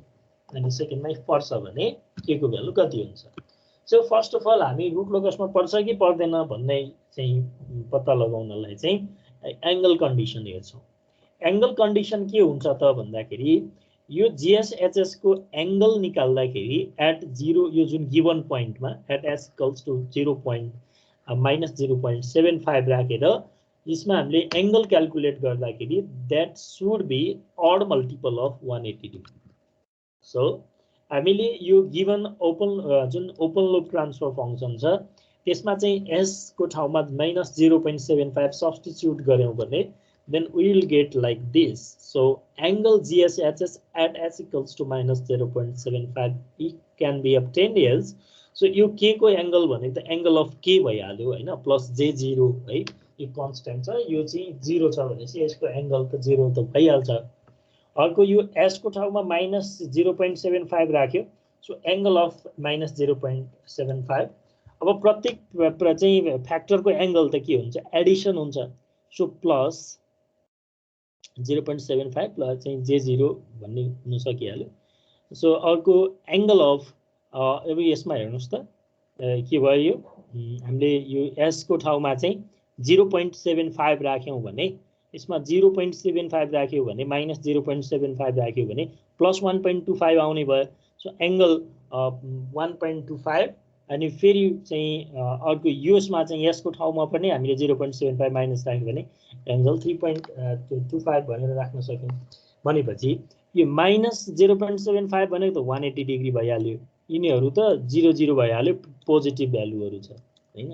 अनि सेकेन्डमा पर्छ भने k को भ्यालु कति हुन्छ. So first of all हामी root locus मा पर्छ कि पर्दैन भन्ने चाहिँ पत्ता लगाउनलाई चाहिँ angle condition हेर्छौं. Angle condition के हुन्छ त भन्दाखेरि यो GSHS को angle निकाल्दाखेरि at 0 यो जुन given point मा at s equals to 0. minus 0.75 राखेर यसमा हामीले angle calculate गर्दाखेरि that should be odd multiple of 180 degree. So हामीले यो given जुन open loop transfer function छ त्यसमा चाहिँ s को ठाउँमा minus 0.75 substitute गर्यौं भने then we will get like this. So angle GSHS at s equals to minus 0.75 it can be obtained as. So यो k को angle भनेको त angle of k भइहाल्यो हैन plus j0 है यो constant छ यो चाहिँ 0 छ भनेपछि यसको angle त 0 त भइहाल्छ. अर्को यो s को ठाउँमा minus 0.75 राख्यो so angle of minus 0.75. अब प्रत्येक चाहिँ फ्याक्टर को angle त के हुन्छ एडिसन हुन्छ. So plus 0.75 plus चाहिँ j0 भन्ने हुन सकिहाल्यो. सो अर्को एंगल अफ अब यसमा हेर्नुस् त के भयो यो हामीले यो s को ठाउँमा चाहिँ 0.75 राख्यौं भने यसमा 0.75 राख्यो भने minus 0.75 राख्यो भने plus 1.25 आउने भयो. सो एंगल 1.25 अनि फेरि चाहिँ अर्को यसमा चाहिँ s को ठाउँमा पनि हामीले 0.75 माइनस राख्यो भने एंगल 3.25 भनेर राख्न सक्यौं. भनेपछि यो माइनस 0.75 भनेको त 180 डिग्री भइहाल्यो. यिनीहरु त 0 भइहाल्यो पोजिटिभ भ्यालुहरु छ हैन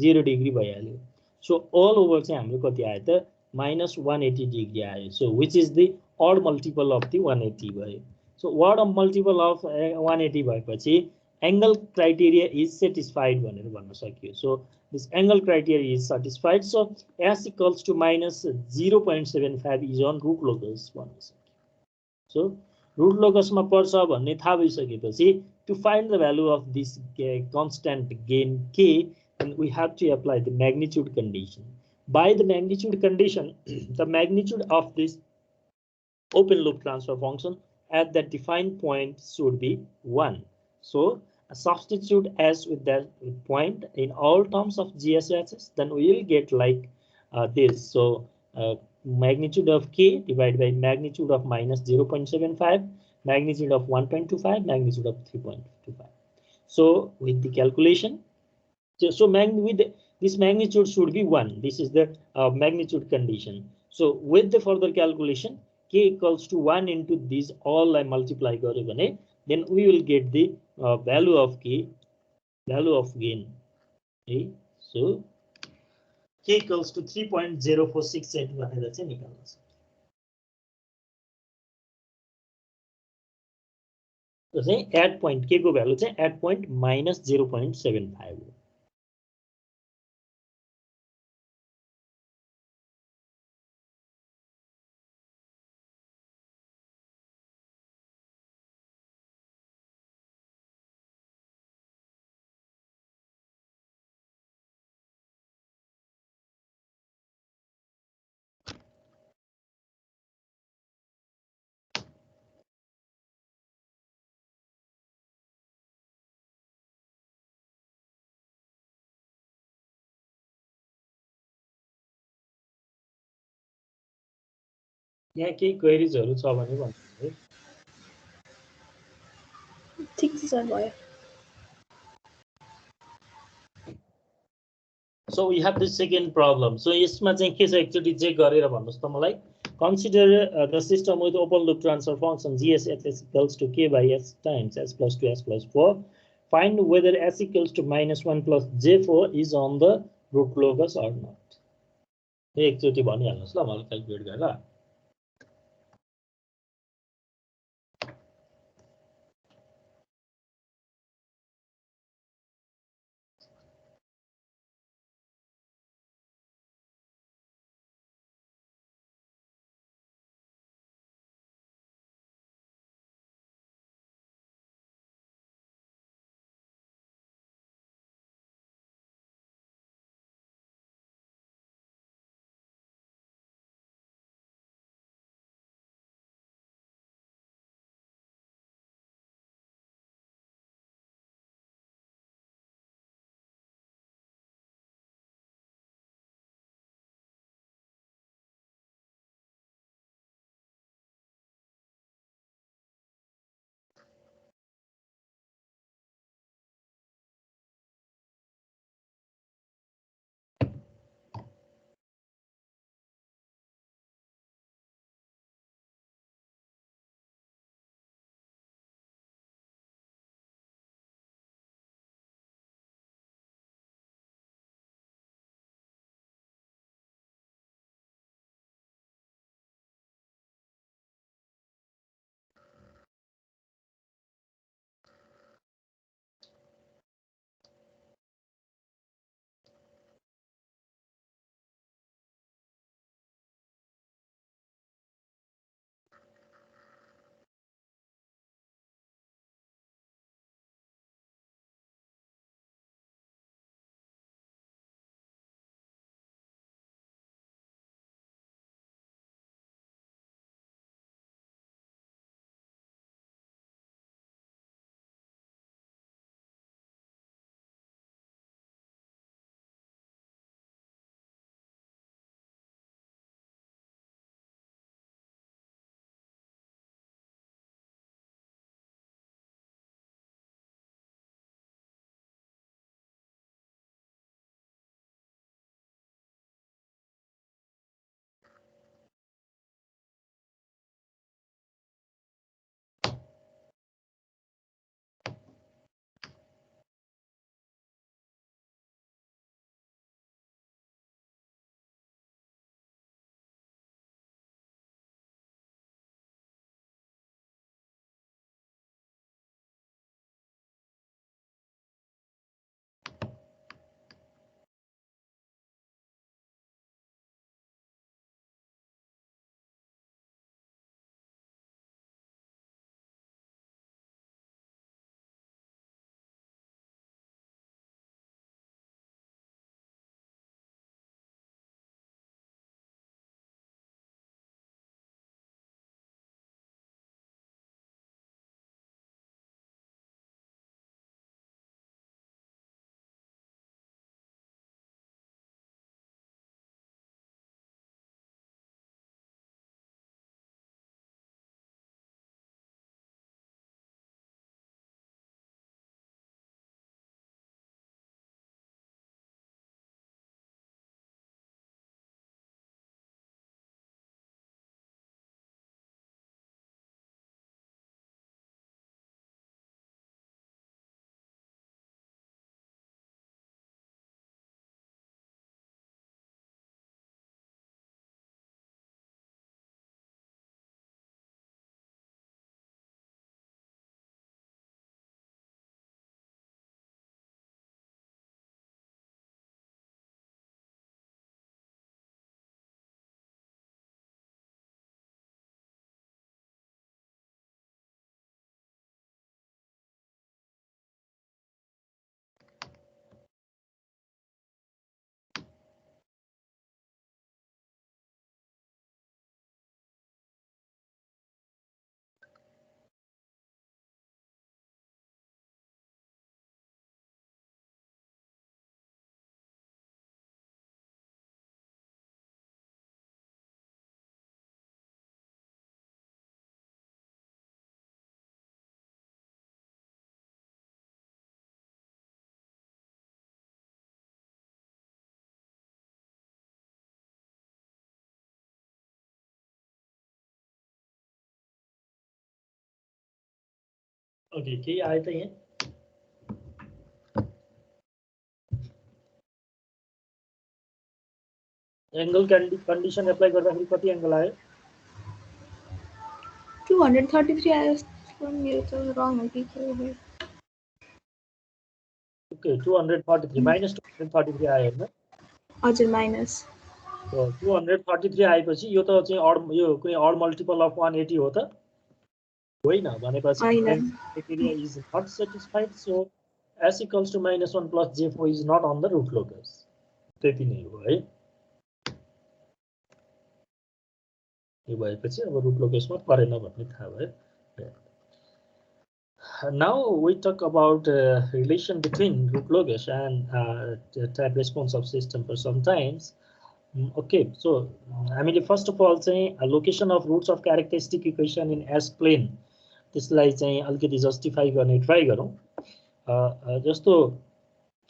0 डिग्री भइहाल्यो. सो ऑल ओभर चाहिँ हाम्रो कति आयो त minus 180 डिग्री आयो. So which is the odd multiple of the 180 भयो. सो odd multiple of 180 भएपछि angle criteria is satisfied भनेर भन्न सकियो. So this angle criteria is satisfied. So s equals to minus 0.75 is on root locus भन्न सकियो. So root locus मा पर्छ भन्ने थाहा भइसकेपछि to find the value of this constant gain k and we have to apply the magnitude condition. By the magnitude condition the magnitude of this open loop transfer function at that defined point should be 1. So substitute s with that point in all terms of GSHS, then we will get like this. So magnitude of k divided by magnitude of minus 0.75, magnitude of 1.25, magnitude of 3.25. So with the calculation, so this magnitude should be 1. This is the magnitude condition. So with the further calculation, k equals to 1 into these all I multiply garyo bhane then we will get the value of k, value of gain. Okay, so k equals to 3.0468 भनेर चाहिँ निकाल्न सक्छ. So चाहिँ at point k को value चाहिँ at point minus 0.75 हो. यहाँ केही क्वेरीजहरु छ भने भन्नु है. ठीक छ सर भयो. So we have the second problem. So यसमा चाहिँ के छ एकचोटी चेक गरेर भन्नुस् त मलाई. Consider the system with open loop transfer function GSHS equals to k by s times s plus 2 s plus 4. Find whether s equals to minus 1 plus j4 is on the root locus or not. एकचोटी भनिहाल्नुस् ल मलाई calculate गरेर. Okay के आयो त यहाँ angle condition apply गर्दाखेरि कति एंगल आयो 233 आयो मेरो त रङ हो कि के हो ओके 243 माइनस 233 आयो हैन हजुर माइनस So 233 आएपछि यो त चाहिँ अड यो कुनै अड मल्टिपल अफ 180 हो त होइन भनेपछि हैन criteria is not satisfied so s equals to -1 plus j4 is not on the root locus त्यति नै हो है यो भएपछि अब root locusमा परेन भन्ने थाहा भयो now we talk about relation between root locus and type response of system for sometimes okay so हामीले first of all चाहिँ location of roots of characteristic equation in S plane त्यसलाई चाहिँ अलिकति जस्टिफाई गर्ने ट्राई गरौँ जस्तो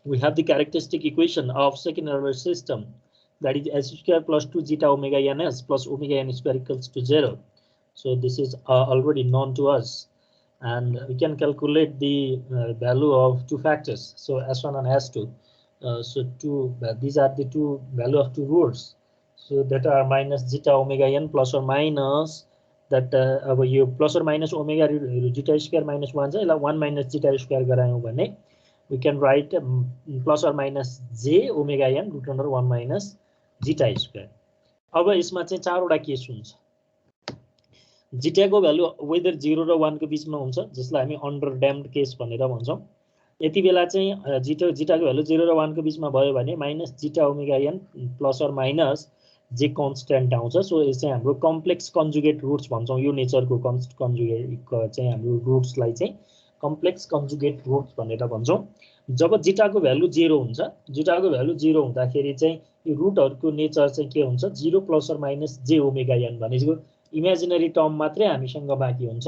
we have the characteristic equation of second order system that is s square plus 2 zeta omega ns plus omega n square equals to 0 so this is already known to us and we can calculate the value of two factors so s1 and s2 so these are the two value of two roots so that are minus zeta omega n plus or minus that अब यो plus or minus omega zeta square minus 1 चाहिँ यसलाई 1 minus zeta square गरायौं भने we can write plus or minus j omega n root under 1 minus zeta square अब यसमा चाहिँ चारवटा case हुन्छ zeta को भ्यालु वेदर 0 र 1 को बीचमा हुन्छ जसलाई हामी अन्डर ड्याम्ड केस भनेर भन्छौं यति बेला चाहिँ zeta को भ्यालु 0 र 1 को बीचमा भयो भने minus zeta omega n plus or minus जे कन्स्टेन्ट आउँछ सो यो चाहिँ हाम्रो कम्प्लेक्स कन्जुगेट रुट्स भन्छौं यो नेचरको कन्जुगेट चाहिँ हाम्रो रुट्सलाई चाहिँ कम्प्लेक्स कन्जुगेट रुट्स भनेर भन्छौं जब जिटाको भ्यालु 0 हुन्छ जिटाको भ्यालु 0 हुँदाखेरि चाहिँ यो रुटहरुको नेचर चाहिँ के हुन्छ 0 plus or minus j omega n भनेको इमेजिनरी टर्म मात्रै हामीसँग बाँकी हुन्छ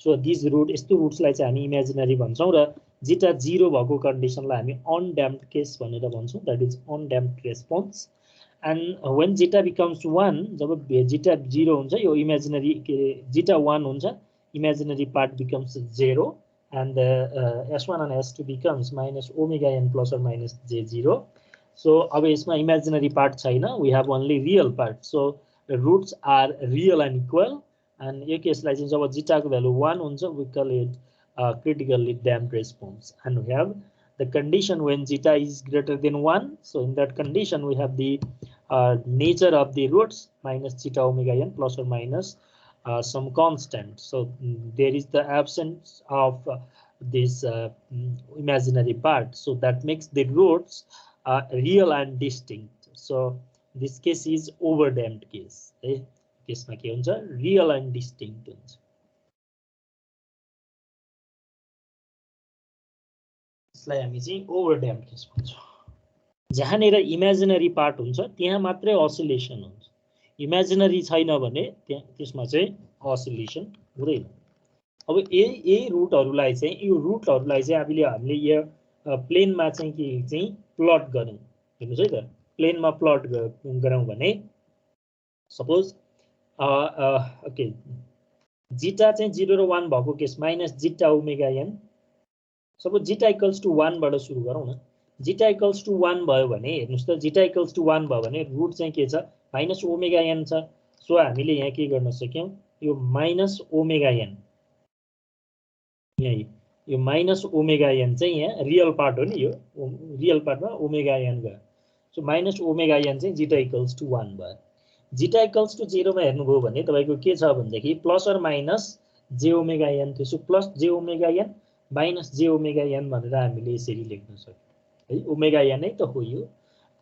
सो दिस रुट यस्तो रुट्सलाई चाहिँ हामी इमेजिनरी भन्छौं र जिटा 0 भएको कन्डिसनलाई हामी अनड्याम्प्ड केस भनेर भन्छौं that is undamped response and when zeta becomes 1 जब zeta 0 हुन्छ यो इमेजिनरी के zeta 1 हुन्छ imaginary part becomes 0 and s1 and s2 becomes minus omega n plus or minus j0 so अब यसमा imaginary part छैन we have only real part so the roots are real and equal and यो केसलाई चाहिँ जब zeta को value 1 हुन्छ we call it critically damped response and we have the condition when zeta is greater than 1 so in that condition we have the nature of the roots minus zeta omega n plus or minus some constant so there is the absence of this imaginary part so that makes the roots real and distinct so this case is overdamped case case ma ke huncha real and distinct huncha यसलाई हामी चाहिँ ओभरड्याम्ड case भन्छौं जहाँनेर imaginary part हुन्छ त्यहाँ मात्रै असिलेसन हुन्छ imaginary छैन भने त्यसमा चाहिँ असिलेसन हुँदैन अब यही रुटहरुलाई चाहिँ यो रुटहरुलाई चाहिँ हामीले यो प्लेनमा चाहिँ के चाहिँ प्लट गरौँ हेर्नुस् है त प्लेनमा प्लट गरौँ भने सपोज ओके जिटा चाहिँ 0 र 1 भएको case minus zeta omega n suppose zeta equals to 1 बाट सुरु गरौँ न जिटा इक्वल्स टु 1 भयो भने हेर्नुस् त जिटा इक्वल्स टु 1 भयो भने रुट चाहिँ के छ माइनस ओमेगा n छ सो हामीले यहाँ के गर्न सक्यौं यो माइनस ओमेगा n यही यो माइनस ओमेगा n चाहिँ यहाँ रियल पार्ट हो नि यो रियल पार्टमा ओमेगा n गयो सो माइनस ओमेगा n चाहिँ जिटा इक्वल्स टु 1 भयो जिटा इक्वल्स टु 0 मा हेर्नुभयो भने तपाईको के छ भन्दाखेरि plus or minus j omega n थियो so plus j omega n minus j omega n भनेर हामीले यसरी लेख्न सक्यौं है ओमेगा n नै त हो यो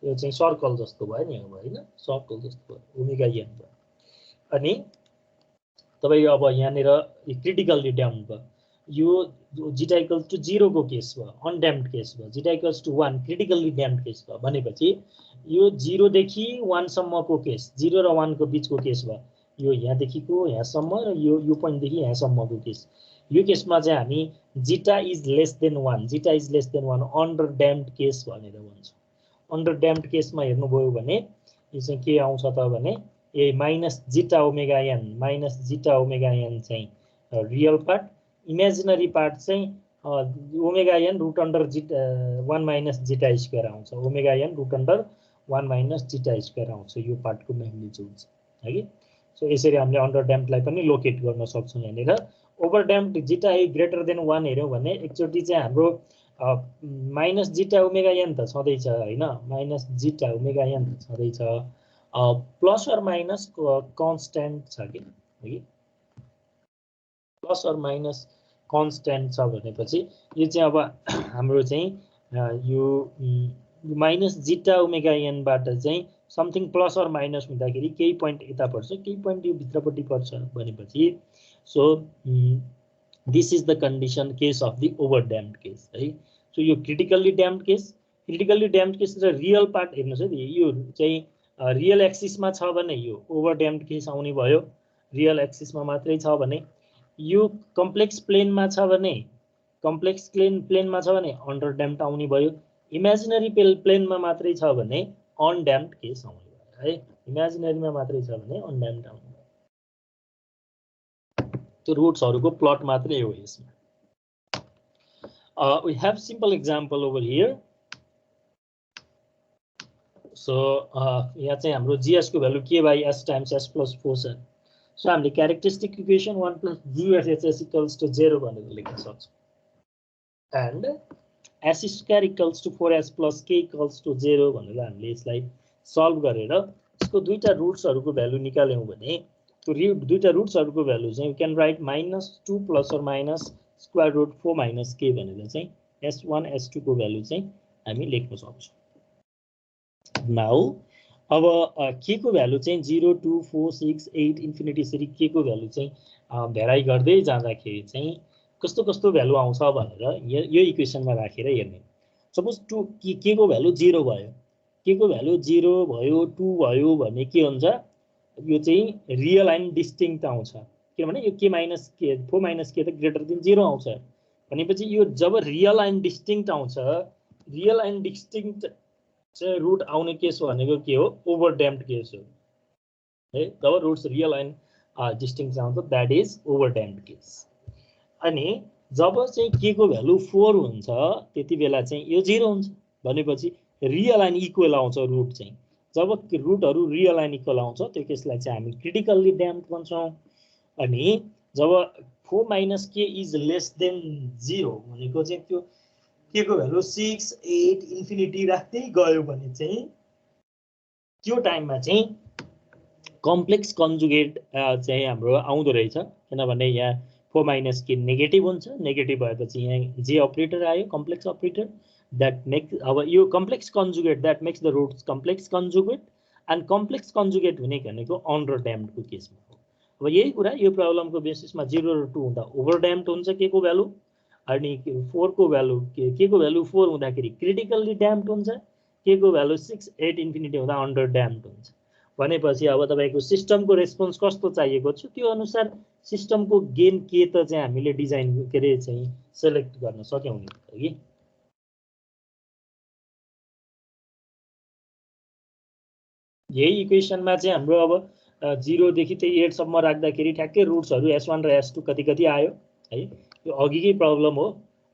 चाहिँ सर्कल जस्तो भयो नि अब हैन सर्कल जस्तो भयो ओमेगा n भयो अनि तपाईको अब यहाँनेर क्रिटिकली ड्याम्प भयो यो जिटा इक्वल्स टु 0 को केस भयो अनड्याम्प्ड केस भयो zeta equals to 1 critically damped case भयो भनेपछि यो 0 देखि 1 सम्मको केस 0 र 1 को बीचको केस भयो यो यहाँ देखिको यहाँसम्म र यो पोइन्ट देखि यहाँसम्मको केस यो केसमा चाहिँ हामी zeta is less than 1 zeta is less than 1 under damped case भनेर भन्छौं अन्डर ड्याम्प्ड केसमा हेर्नुभयो भने यो चाहिँ के आउँछ त भने ए minus zeta omega n minus zeta omega n चाहिँ रियल पार्ट इमेजिनरी पार्ट चाहिँ omega n root under 1 minus zeta square आउँछ omega n root under 1 minus zeta square आउँछ यो पार्टको म्याग्निट्युड है कि सो यसरी हामीले अन्डर ड्याम्पलाई पनि लोकेट गर्न सक्छौँ यहाँनिर ओभर ड्याम्प जीटा ए ग्रेटर देन 1 हेऱ्यौँ भने एकचोटि चाहिँ हाम्रो माइनस जीटा ओमेगा एन त छँदैछ होइन माइनस जीटा ओमेगा एन त छँदैछ प्लस अर माइनस कन्स्ट्यान्ट छ कि प्लस अर माइनस कन्स्ट्यान्ट छ भनेपछि यो चाहिँ अब हाम्रो चाहिँ यो माइनस जीटा ओमेगा एनबाट चाहिँ समथिङ प्लस अर माइनस हुँदाखेरि केही पोइन्ट यता पर्छ केही पोइन्ट यो भित्रपट्टि पर्छ भनेपछि so this is the condition case of the over damped case है सो यो क्रिटिकल्ली ड्याम्प्ड केस र रियल पार्ट हेर्नुहोस् है यो चाहिँ रियल एक्सिसमा छ भने यो ओभर ड्याम्प्ड केस आउने भयो रियल एक्सिसमा मात्रै छ भने यो कम्प्लेक्स प्लेनमा छ भने अन्डर ड्याम्प्ड आउने भयो इमेजिनरी प्लेनमा मात्रै छ भने अनड्याम्प्ड केस आउने भयो है इमेजिनरीमा मात्रै छ भने अनड्याम्प्ड आउने भयो त्यो रुट्सहरुको प्लट मात्रै हो यसमा we have simple example over here so यहाँ चाहिँ हाम्रो gs को value k by s times s plus 4 छ सो हामीले characteristic equation 1 plus g(s) equals to 0 भनेर लेख्न सक्छौं and s square equals to 4s plus k equals to 0 भनेर हामीले यसलाई सल्भ गरेर यसको दुईटा रुट्सहरुको भ्यालु निकाल्यौं भने त्यो दुईटा रुट्सहरुको भ्यालु चाहिँ you can write -2 plus or minus square root 4 minus k भनेर चाहिँ s1 s2 को भ्यालु चाहिँ हामी लेख्न सक्छौं नाउ अब k को भ्यालु चाहिँ 0 2 4 6 8 इन्फिनिटी सरी k को भ्यालु चाहिँ भेराइ गर्दै जाँदाखेरि चाहिँ कस्तो कस्तो भ्यालु आउँछ भनेर यो इक्वेसनमा राखेर हेर्ने सपोज 2 k को भ्यालु 0 भयो k को भ्यालु 0 भयो 2 भयो भने के हुन्छ यो चाहिँ रियल एन्ड डिस्टिंक्ट आउँछ किनभने यो k minus k 4 minus k त ग्रेटर देन 0 आउँछ भनेपछि यो जब रियल एन्ड डिस्टिंक्ट आउँछ रियल एन्ड डिस्टिंक्ट चाहिँ रुट आउने केस भनेको के हो ओभर ड्याम्प्ड केस हो है जब रुट्स रियल एन्ड डिस्टिंक्ट आउँछ that is over damped case अनि जब चाहिँ k को भ्यालु 4 हुन्छ त्यतिबेला चाहिँ यो 0 हुन्छ भनेपछि रियल एन्ड इक्वल आउँछ रुट चाहिँ जब रुटहरु रियल एन्ड इक्वल आउँछ त्यो केसलाई चाहिँ हामी क्रिटिकल्ली ड्याम्प्ड भन्छौं अनि जब 4 minus k is less than 0 भनेको चाहिँ त्यो k को भ्यालु 6 8 इन्फिनिटी राख्दै गयो भने चाहिँ त्यो टाइममा चाहिँ कम्प्लेक्स कन्जुगेट चाहिँ हाम्रो आउँदो रहेछ किनभने यहाँ 4 minus k नेगेटिभ हुन्छ नेगेटिभ भएपछि यहाँ j अपरेटर आयो कम्प्लेक्स अपरेटर that makes अब यो complex conjugate that makes the roots complex conjugate and complex conjugate हुने भनेको अन्डर ड्याम्प्ड को केसमा हो अब यही कुरा यो प्रब्लमको बेसिसमा 0 र 2 हुँदा ओभर ड्याम्प्ड हुन्छ k को भ्यालु अनि 4 को भ्यालु k को भ्यालु 4 हुँदाखेरि क्रिटिकल्ली ड्याम्प्ड हुन्छ k को भ्यालु 6 8 इन्फिनिटी हुँदा अन्डर ड्याम्प्ड हुन्छ भनेपछि अब तपाईको सिस्टमको रेस्पोन्स कस्तो चाहिएको छ त्यो अनुसार सिस्टमको गेन के त चाहिँ हामीले डिजाइन गरे चाहिँ सिलेक्ट गर्न सक्यौं नि कि यही इक्वेसनमा चाहिँ हाम्रो अब 0 देखि 8 सम्म राख्दाखेरि ठ्याक्कै रुट्सहरु s1 र s2 कति कति आयो है यो अघिकै प्रब्लम हो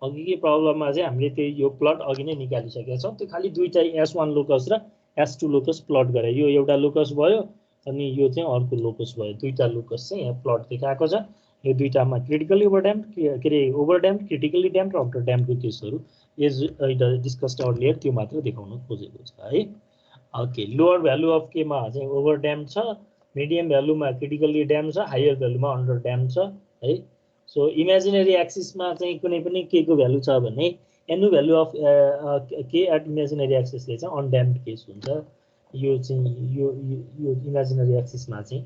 अघिकै प्रब्लममा चाहिँ हामीले त्यो यो प्लट अघि नै निकालिसकेका छौं त्यो खाली दुईटा s1 लोकस र s2 लोकस प्लट गरे यो एउटा लोकस भयो अनि यो चाहिँ अर्को लोकस भयो दुईटा लोकस चाहिँ यहाँ प्लट देखाएको छ यो दुईटामा क्रिटिकली ओभर ड्याम्प्ड क्रिटिकली ड्याम्प्ड र अन्डर ड्याम्प्डको केसहरु एज डिस्कस्ड अर्लियर त्यो मात्र देखाउन खोजेको छ है okay lower value of k मा चाहिँ ओभर ड्याम्प्ड छ मिडियम भ्यालुमा क्रिटिकली ड्याम्प्ड छ हायर भ्यालुमा अन्डर ड्याम्प्ड छ है सो इमेजिनरी एक्सिसमा चाहिँ कुनै पनि k को भ्यालु छ भने एनु value of k at imaginary एक्सिसले चाहिँ अनड्याम्प्ड केस हुन्छ यो चाहिँ यो इमेजिनरी एक्सिसमा चाहिँ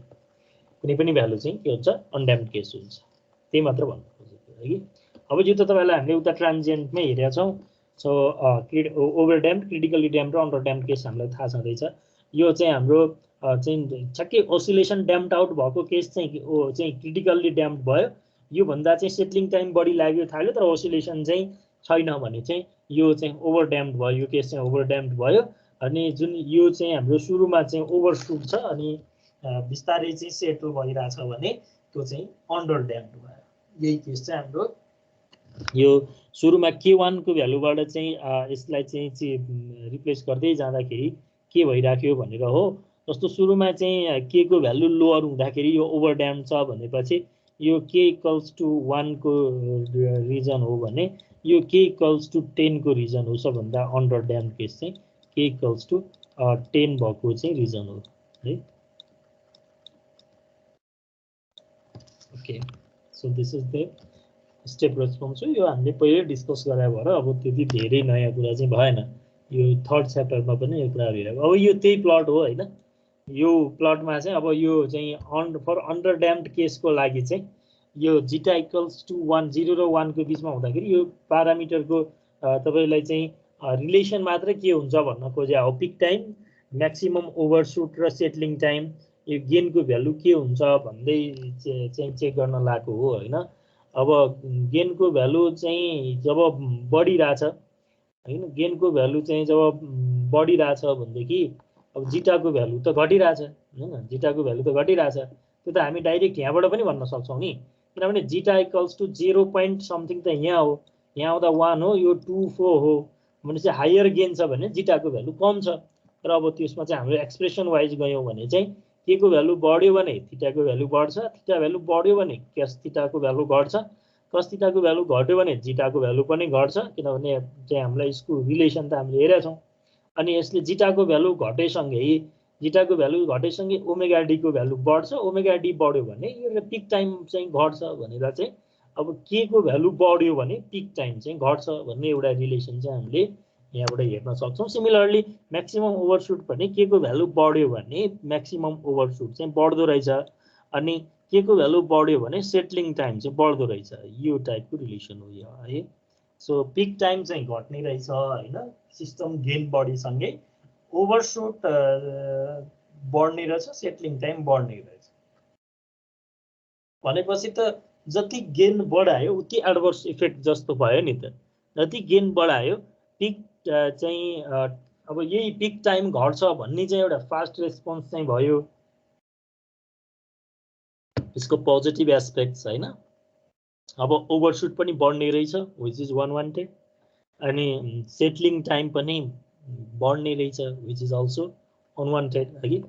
कुनै पनि भ्यालु चाहिँ के हुन्छ अनड्याम्प्ड केस हुन्छ त्यही मात्र भन्नु खोजेको है कि अब यो त तपाईलाई हामीले उता ट्रान्जिएन्टमै हेरेका छौं सो ओभर ड्याम्प्ड क्रिटिकली ड्याम्प्ड र अन्डर ड्याम्प्ड केस हामीलाई थाहा छँदैछ यो चाहिँ हाम्रो चाहिँ ठ्याक्कै ओसिलेसन ड्याम्प्ड आउट भएको केस चाहिँ क्रिटिकल्ली ड्याम्प्ड भयो यो भन्दा चाहिँ सेटलिङ टाइम बढी लाग्यो थाल्यो तर ओसिलेसन चाहिँ छैन भने चाहिँ यो चाहिँ ओभर ड्याम्प्ड भयो यो केस चाहिँ ओभर ड्याम्प्ड भयो अनि जुन यो चाहिँ हाम्रो सुरुमा चाहिँ ओभरशूट छ अनि बिस्तारै चाहिँ सेटल भइराछ भने त्यो चाहिँ अन्डर ड्याम्प्ड भयो यही केस चाहिँ हाम्रो यो सुरुमा k1 को भ्यालुबाट चाहिँ यसलाई चाहिँ रिप्लेस गर्दै जाँदाखेरि के भइराख्यो भनेर हो। जस्तो सुरुमा चाहिँ k को भ्यालु लोअर हुँदाखेरि यो ओभरड्याम्प छ भनेपछि यो k = 1 को रिजन हो भने यो k = 10 को रिजन हो। सबभन्दा अन्डर ड्याम्प केस चाहिँ k = 10 भएको चाहिँ रिजन हो है। Okay, so this is the step response हो। यो हामीले पहिले डिस्कस गरे भएर अब त्यति धेरै नयाँ कुरा चाहिँ भएन। यो थर्ड च्याप्टरमा पनि यो कुराहरु हेरेको। अब यो त्यही प्लट हो हैन। यो प्लटमा चाहिँ अब यो चाहिँ फर अन्डर ड्याम्प्ड केसको लागि चाहिँ यो जीटा = 1 0 र 1 को बीचमा हुँदाखेरि यो प्यारामिटरको तपाईलाई चाहिँ रिलेसन मात्र के हुन्छ भन्न खोजे हो। पिक टाइम, म्याक्सिमम ओभरशुट र सेटलिङ टाइम, यो गेनको भ्यालु के हुन्छ भन्दै चाहिँ चेक गर्न लागेको हो हैन। अब गेनको भ्यालु चाहिँ जब बढिराछ हैन, गेनको भ्यालु चाहिँ जब बढिराछ भनेदेखि अब जीटाको भ्यालु त घटिराछ हैन, जीटाको भ्यालु त घटिराछ। त्यो त हामी डाइरेक्ट यहाँबाट पनि भन्न सक्छौं नि, किनभने जीटा = 0 point समथिङ त यहाँ हो, यहाँ आउँदा 1 हो, यो 2 4 हो भनेपछि हायर गेन छ भने जीटाको भ्यालु कम छ। र अब त्यसमा चाहिँ हाम्रो एक्सप्रेसन वाइज गयौं भने चाहिँ के को भ्यालु बढ्यो भने थीटाको भ्यालु बढ्छ, थीटा भ्यालु बढ्यो भने cos थीटाको भ्यालु घट्छ, cos थीटाको भ्यालु घट्यो भने जीटाको भ्यालु पनि घट्छ, किनभने चाहिँ हामीलाई यसको रिलेसन त हामीले हेरेका छौं। अनि यसले जीटाको भ्यालु घटेसँगै जीटाको भ्यालु घटेसँगै ओमेगा डी को भ्यालु बढ्छ, ओमेगा डी बढ्यो भने यो पिक टाइम चाहिँ घट्छ भनेर चाहिँ अब के को भ्यालु बढ्यो भने पिक टाइम चाहिँ घट्छ भन्ने एउटा रिलेसन चाहिँ हामीले यहाँबाट हेर्न सक्छौं। सिमिलरली म्याक्सिमम ओभरशुट भने के को भ्यालु बढ्यो भने म्याक्सिमम ओभरशुट चाहिँ बढ्दो रहेछ, अनि के को भ्यालु बढ्यो भने सेटलिङ टाइम चाहिँ बढ्दो रहेछ। यो टाइपको रिलेसन हो यो है। सो पिक टाइम चाहिँ घट्ने रहेछ हैन, सिस्टम गेन बढीसँगै ओभरशुट बढ्ने रहेछ, सेटलिङ टाइम बढ्ने रहेछ। भनेपछि त जति गेन बढायो उति एडभर्स इफेक्ट जस्तो भयो नि त। जति गेन बढायो पिक चाहिँ अब यही पिक टाइम घट्छ भन्ने चाहिँ एउटा फास्ट रेस्पोन्स चाहिँ भयो, यसको पोजिटिभ एस्पेक्ट्स हैन। अब ओभरशुट पनि बढ्ने रहेछ व्हिच इज अनवान्टेड, अनि सेटलिङ टाइम पनि बढ्ने रहेछ व्हिच इज अल्सो अनवान्टेड है।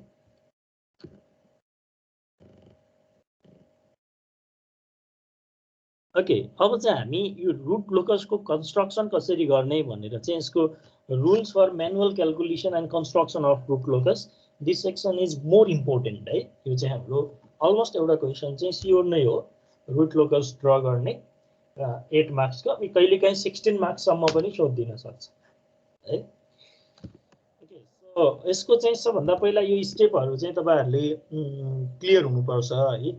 ओके, अब चाहिँ हामी यो रुट लोकसको कन्स्ट्रक्सन कसरी गर्ने भनेर चाहिँ यसको rules for manual calculation and construction of root locus, this section is more important है। यो चाहिँ हाम्रो अलमोस्ट एउटा क्वेसन चाहिँ स्योर नै हो, रुट लोकस ड्र गर्ने 8 मार्क्स को, कहिलेकाहीँ 16 मार्क्स सम्म पनि सोधिदिन सक्छ है। ओके, सो यसको चाहिँ सबभन्दा पहिला यो स्टेपहरु चाहिँ तपाईहरुले क्लियर हुनुपर्छ है।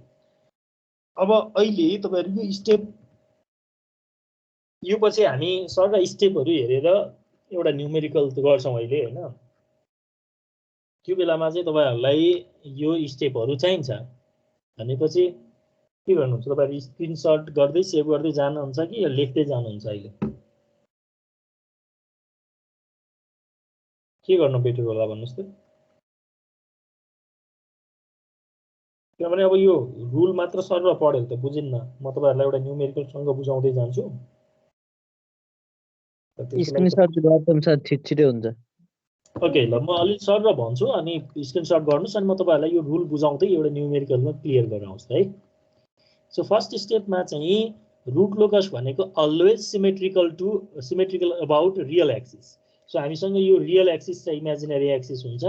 अब अहिले तपाईहरु यो स्टेप यो पछि हामी सरल स्टेपहरु हेरेर एउटा न्युमेरिकल गर्छौं अहिले हैन। त्यो बेलामा चाहिँ तपाईहरुलाई यो स्टेपहरु चाहिन्छ भनेपछि के गर्नुहुन्छ, तपाईहरु स्क्रिनशट गर्दै सेभ गर्दै जानुहुन्छ कि यो लेख्दै जानुहुन्छ? अहिले के गर्न बेटर होला भन्नुस् त? किनभने अब यो रुल मात्र सरल पढेको त बुझिन्न, म तपाईहरुलाई एउटा न्युमेरिकल सँग बुझाउँदै जान्छु। स्क्रिनशट गर्दा सर छिटछिटै हुन्छ। ओके ल, म अलि सरल भन्छु अनि स्क्रिनशट गर्नुस् अनि म तपाईहरुलाई यो रुल बुझाउँदै एउटा न्युमेरिकलमा क्लियर गराउँछु है। सो फर्स्ट स्टेपमा चाहिँ रुट लोकस भनेको always symmetrical about real axis. So हामीसँग यो रियल एक्सिस चाहिँ इमेजिनरी एक्सिस हुन्छ,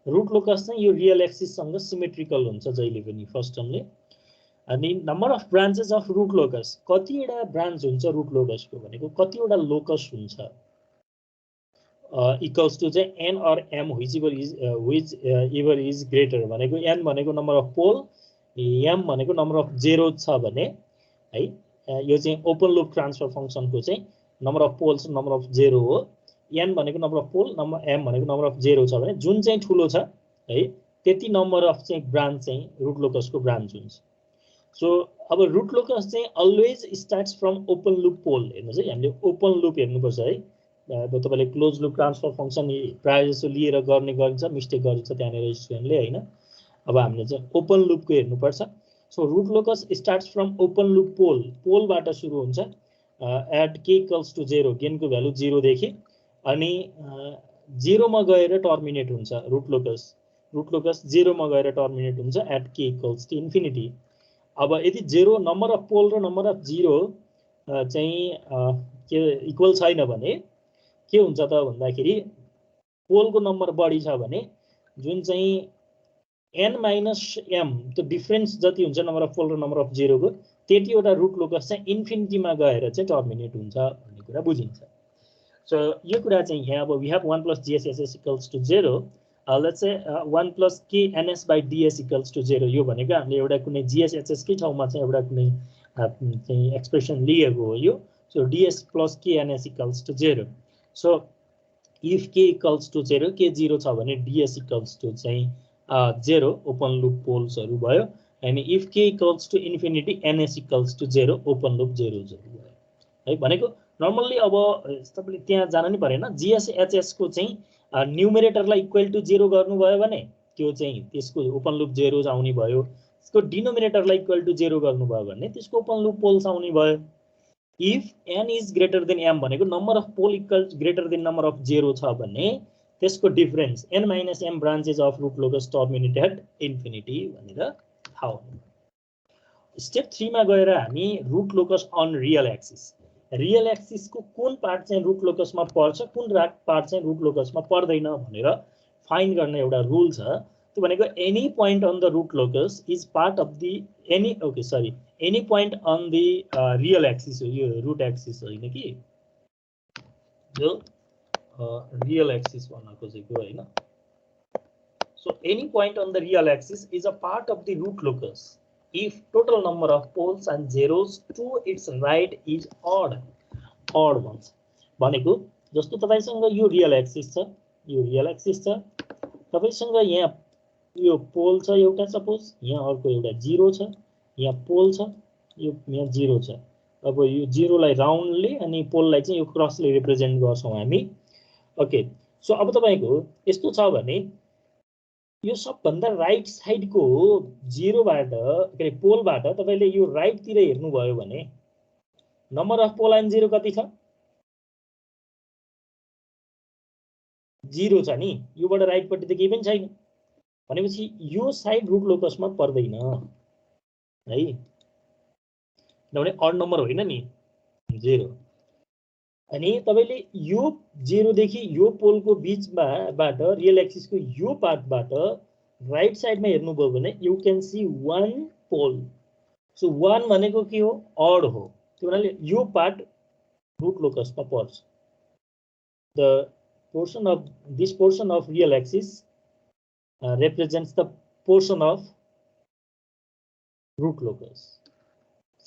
रुट लोकस चाहिँ यो रियल एक्सिस सँग सिमेट्रिकल हुन्छ जहिले पनि फर्स्ट टर्मले। अनि number of branches of root locus, कतिवटा ब्रान्च हुन्छ रुट लोकसको भनेको कतिवटा लोकस हुन्छ, इक्वल्स टु चाहिँ n or m which ever is greater भनेको n भनेको नम्बर अफ पोल, m भनेको नम्बर अफ जेरो छ भने है। यो चाहिँ ओपन लुप ट्रान्सफर फंक्सनको चाहिँ number of poles number of zero हो, n भनेको नम्बर अफ पोल, m भनेको नम्बर अफ जेरो छ भने जुन चाहिँ ठुलो छ है त्यति नम्बर अफ चाहिँ ब्रान्च चाहिँ रुट लोकसको ब्रान्च हुन्छ। सो अब रुट लोकस चाहिँ always starts from open loop pole. हेर्नुस् है, हामीले ओपन लुप हेर्नुपर्छ है। अब तपाईले क्लोज लुप ट्रान्सफर फंक्सन प्राय जसो लिएर गर्ने गरिन्छ, मिस्टेक गरिन्छ त्यहाँनेर स्टुडेन्टले हैन। अब हामीले चाहिँ ओपन लुपको हेर्नुपर्छ। So root locus starts from open loop पोलबाट सुरु हुन्छ एट के इक्वल्स टु 0 गेनको भ्यालु 0 देखि अनि 0 मा गएर टर्मिनेट हुन्छ रुट लोकस 0 मा गएर टर्मिनेट हुन्छ एट के इक्वल्स टु इन्फिनिटी। अब यदि 0 नम्बर अफ पोल र नम्बर अफ 0 चाहिँ के इक्वल छैन भने के हुन्छ त भन्दाखेरि पोलको नम्बर बढी छ भने जुन चाहिँ n - m त्यो डिफरेन्स जति हुन्छ नम्बर अफ पोल र नम्बर अफ 0 को त्यतिवटा रुट लोकस चाहिँ इन्फिनिटीमा गएर चाहिँ टर्मिनेट हुन्छ भन्ने कुरा बुझिन्छ। सो यो कुरा चाहिँ यहाँ अब we have 1 + GSSS equals to 0 let's say 1 + KNS/DS equals to 0 यो भनेको हामीले एउटा कुनै GSSS कै ठाउँमा चाहिँ एउटा कुनै चाहिँ एक्सप्रेसन लिएको हो यो। So DS + KNS equals to 0। So if k equals to 0 k 0 छ भने DS इक्वल्स टु चाहिँ 0 ओपन लुप पोल्सहरु भयो अनि if k equals to infinity NS equals to 0 open loop 0 भयो है। भनेको नर्मल्ली अब तपाईले त्यहाँ जान नि परेन GSHS को चाहिँ न्युमरेटरलाई इक्वल टु 0 गर्नुभयो भने त्यो चाहिँ त्यसको ओपन लुप 0 आउने भयो। त्यसको डिनोमिनेटरलाई इक्वल टु 0 गर्नुभयो भने त्यसको ओपन लुप पोल्स आउने भयो। If n is greater than m भनेको number of pole equals greater than number of 0 छ भने त्यसको difference n - m branches of root locus terminate at infinity भनेर थाहा हुनु। स्टेप 3 मा गएर हामी root locus on real axis को कुन पार्ट चाहिँ रुट लोकसमा पर्छ कुन पार्ट चाहिँ रुट लोकसमा पर्दैन भनेर फाइन्ड गर्ने एउटा रुल छ। त्यो भनेको any point on the root locus is part of the any point on the real axis हो। यो रुट एक्सिस होइन कि जो रियल एक्सिस भन्न खोजेको हैन। So any point on the real axis is a part of the root locus if total number of poles and zeros to its right is odd ones भनेको जस्तो तपाईसँग यो रियल एक्सिस छ तपाईसँग यहाँ यो पोल छ एउटा सपोज यहाँ अर्को एउटा 0 छ यहाँ पोल छ यो यहाँ 0 छ। अब यो 0 लाई राउन्डले अनि पोललाई चाहिँ यो क्रसले रिप्रेजेन्ट गर्छौं हामी। ओके सो अब तपाईको यस्तो छ भने यो सबभन्दा राइट साइडको 0 बाट के पोलबाट तपाईले यो राइट तिर हेर्नु भयो भने नम्बर अफ पोल एन्ड 0 कति छ 0 छ नि। योबाट राइट पट्टि त केही पनि छैन भनेपछि यो साइड रुट लोकसमा पर्दैन है किनभने अड नम्बर होइन नि 0। अनि तपाईले यो 0 देखि यो पोलको बीचबाट रियल एक्सिस को यो पार्टबाट राइट साइडमा हेर्नुभयो भने you can see 1 pole. So 1 भनेको के हो अड हो त्यो हुनाले यो पार्ट रुट लोकसमा पर्छ। The portion of this portion of real axis represents the portion of root locus.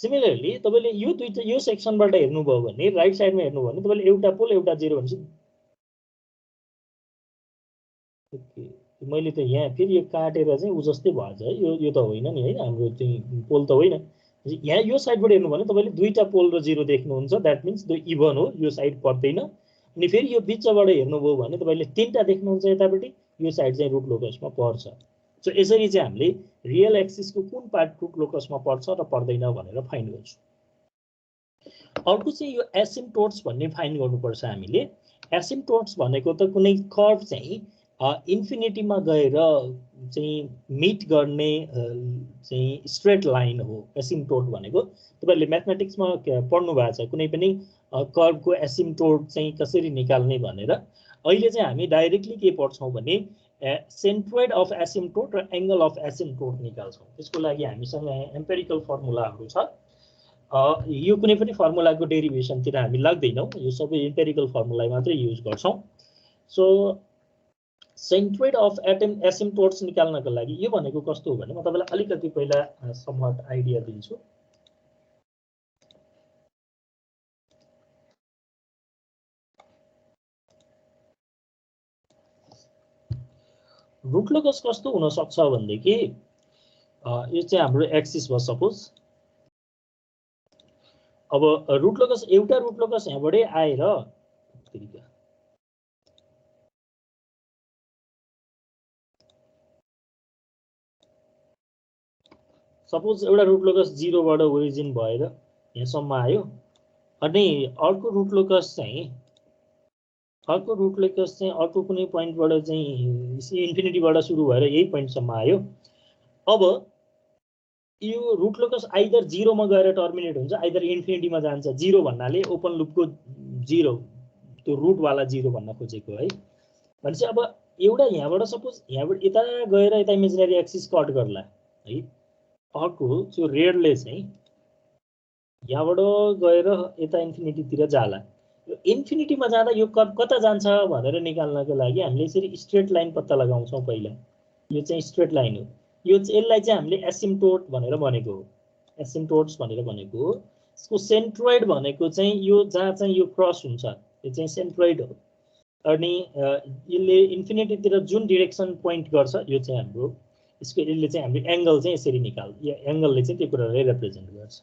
Similarly तपाईले यो दुईटा यो सेक्सनबाट हेर्नुभयो भने राइट साइडमा हेर्नुभयो भने तपाईले एउटा पोल एउटा 0 भन्छ। ओके मैले त यहाँ फेरि यो काटेर चाहिँ उ जस्तै भएछ है यो त होइन नि है हाम्रो चाहिँ पोल त होइन। यहाँ यो साइडबाट हेर्नुभयो भने तपाईले दुईटा पोल र 0 देख्नुहुन्छ दैट मिन्स द इभन हो यो साइड पर्दैन। अनि फेरि यो बीचबाट हेर्नुभयो भने तपाईले तीनटा देख्नुहुन्छ यतापट्टि यो साइड चाहिँ रुट लोकसमा पर्छ। सो यसरी चाहिँ हामीले रियल एक्सिस को कुन पार्ट रुट लोकसमा पर्छ र पर्दैन भनेर फाइन्ड गर्छौं। अर्को चाहिँ यो एसिम्प्टोट्स भन्ने फाइन्ड गर्नुपर्छ हामीले। एसिम्प्टोट्स भनेको त कुनै कर्व चाहिँ इन्फिनिटीमा गएर चाहिँ मिट गर्ने चाहिँ स्ट्रेट लाइन हो एसिम्प्टोट भनेको। तपाईहरुले म्याथमेटिक्समा पढ्नु भएको छ कुनै पनि कर्वको एसिम्प्टोट चाहिँ कसरी निकाल्ने भनेर। अहिले चाहिँ हामी डाइरेक्टली के पढ्छौं भने सेन्ट्रोइड अफ एसिम्प्टोट र एंगल अफ एसिम्प्टोट निकाल्छौं। त्यसको लागि हामीसँग एम्पिरिकल फर्मुलाहरु छ। यो कुनै पनि फर्मुलाको डेरिभेसन तिर हामी लाग्दैनौं यो सबै एम्पिरिकल फर्मुला मात्रै युज गर्छौं। सो सेन्ट्रोइड अफ एसिम्प्टोट्स निकाल्नको लागि यो भनेको कस्तो हो भने म तपाईलाई अलिकति पहिला समवट आइडिया दिन्छु। रुट लोकस कस्तो हुन सक्छ भन्देखि यो चाहिँ हाम्रो एक्सिस भयो सपोज। अब रुट लोकस एउटा रुट लोकस यहाँबाटै आएर सपोज एउटा रुट लोकस 0 बाट ओरिजिन भएर यहाँसम्म आयो अनि अर्को रुट लोकस चाहिँ अर्को कुनै पोइन्टबाट चाहिँ इन्फिनिटीबाट सुरु भएर यही पोइन्टसम्म आयो। अब यो रुट लोकस आइदर 0 मा गएर टर्मिनेट हुन्छ आइदर इन्फिनिटीमा जान्छ। 0 भन्नाले ओपन लुपको 0 त्यो रुट वाला 0 भन्न खोजेको है। भनेपछि अब एउटा यहाँबाट सपोज यहाँबाट यता गएर यता इमेजिनरी एक्सिस कट गर्ला है। अर्को त्यो रेडले चाहिँ यहाँबाट गएर यता इन्फिनिटीतिर जाला। यो इन्फिनिटीमा जाँदा यो कता जान्छ भनेर निकाल्नको लागि हामीले यसरी स्ट्रेट लाइन पत्ता लगाउँछौँ। पहिला यो चाहिँ स्ट्रेट लाइन हो। यो यसलाई चाहिँ हामीले एसिम्प्टोट भनेर भनेको हो। एसिम्प्टोट्स भनेर भनेको हो। यसको सेन्ट्रोइड भनेको चाहिँ यो जहाँ चाहिँ यो क्रस हुन्छ यो चाहिँ सेन्ट्रोइड हो। अनि यसले इन्फिनिटीतिर जुन डिरेक्सन पोइन्ट गर्छ यो चाहिँ हाम्रो यसको यसले चाहिँ हाम्रो एंगल चाहिँ यसरी निकाल्छ। यो एंगलले चाहिँ त्यो कुरालाई रिप्रेजेन्ट गर्छ।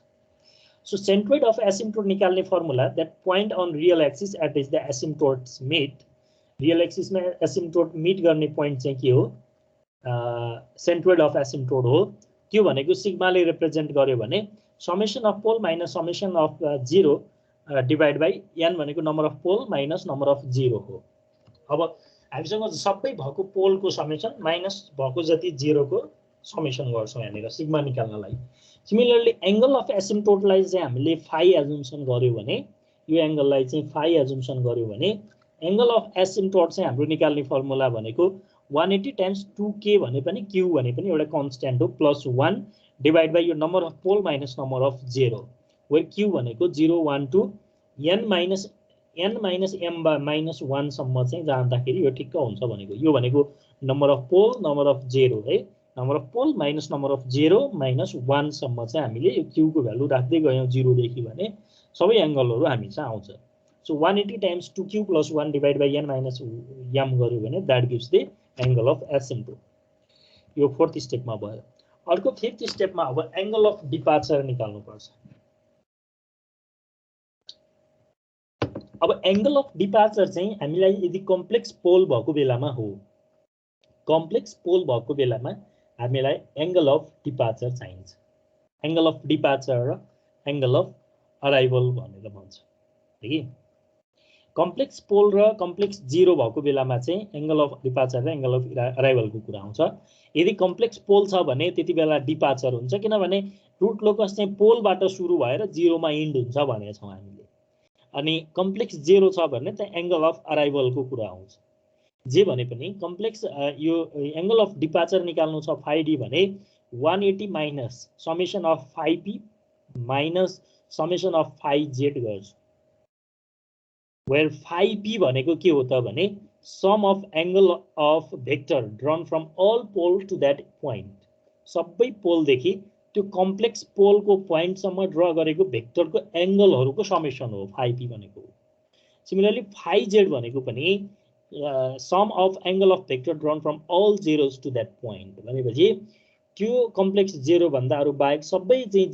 So centroid of asymptote निकाल्ने formula that point on real axis at which the asymptotes meet. Real axis में asymptote meet गर्ने point चाहिँ के हो? Centroid of asymptote हो। त्यो भनेको सिग्मा ले रिप्रेजेन्ट गर्यो भने summation of pole minus summation of 0 divide by n भनेको number of pole minus number of 0 हो। अब हामीसँग सबै भएको पोल को समेसन माइनस भएको जति 0 को समेसन गर्छौं यहाँनिर सिग्मा निकाल्नलाई। सिमिलरली एंगल अफ एसिम्प्टोटलाई चाहिँ हामीले फाइ एजुम्सन गर्यो भने यो एंगललाई चाहिँ फाइ एजुम्सन गर्यो भने एंगल अफ एसिम्प्टोट चाहिँ हाम्रो निकाल्ने फर्मुला भनेको 180 टाइम्स 2k भने पनि q भने पनि एउटा कन्स्ट्यान्ट हो प्लस 1 डिवाइड बाइ यो number of pole minus number of 0 where q भनेको 0 1 2 n माइनस m माइनस 1 सम्म चाहिँ जाँदाखेरि यो ठिक्क हुन्छ भनेको। यो भनेको number of pole number of 0 है। Number of pole minus number of 0 minus 1 सम्म चाहिँ हामीले यो q को भ्यालु राख्दै गयौं 0 देखि भने सबै एंगलहरु हामी चाहिँ आउँछ। So 180 times 2q plus 1 divide by n minus m गर्यो भने that gives the angle of asymptote. यो फोर्थ स्टेपमा भयो। अर्को फिफ्थ स्टेपमा अब एंगल अफ डिपार्चर निकाल्नु पर्छ। अब एंगल अफ डिपार्चर चाहिँ हामीलाई यदि कम्प्लेक्स पोल भएको बेलामा हो, कम्प्लेक्स पोल भएको बेलामा हामीलाई एंगल अफ डिपार्चर चाहिन्छ। एंगल अफ डिपार्चर र एंगल अफ अराइभल भनेर भन्छ है कि। कम्प्लेक्स पोल र कम्प्लेक्स 0 भएको बेलामा चाहिँ एंगल अफ डिपार्चर र एंगल अफ अराइभलको कुरा आउँछ। यदि कम्प्लेक्स पोल छ भने त्यति बेला डिपार्चर हुन्छ किनभने रुट लोकस चाहिँ पोलबाट सुरु भएर 0 मा एन्ड हुन्छ भनेको छौं हामीले। अनि कम्प्लेक्स 0 छ भने त एंगल अफ अराइभलको कुरा आउँछ। जे भने पनि कम्प्लेक्स यो एंगल अफ डिपार्चर निकाल्नु छ फाइ भने 180 minus summation of phi p minus summation of phi z गर्छु। वेयर फाइ p भनेको के हो त भने sum of angle of vector drawn from all pole to that point. सबै पोल देखि त्यो कम्प्लेक्स पोल को पोइन्ट सम्म ड्रा गरेको भेक्टरको एंगलहरुको समेसन हो फाइ p भनेको। सिमिलरली फाइ z भनेको पनि sum of angle of vector drawn from all zeros to that point भनेपछि त्यो कम्प्लेक्स 0 भन्दा अरु बाहेक सबै चाहिँ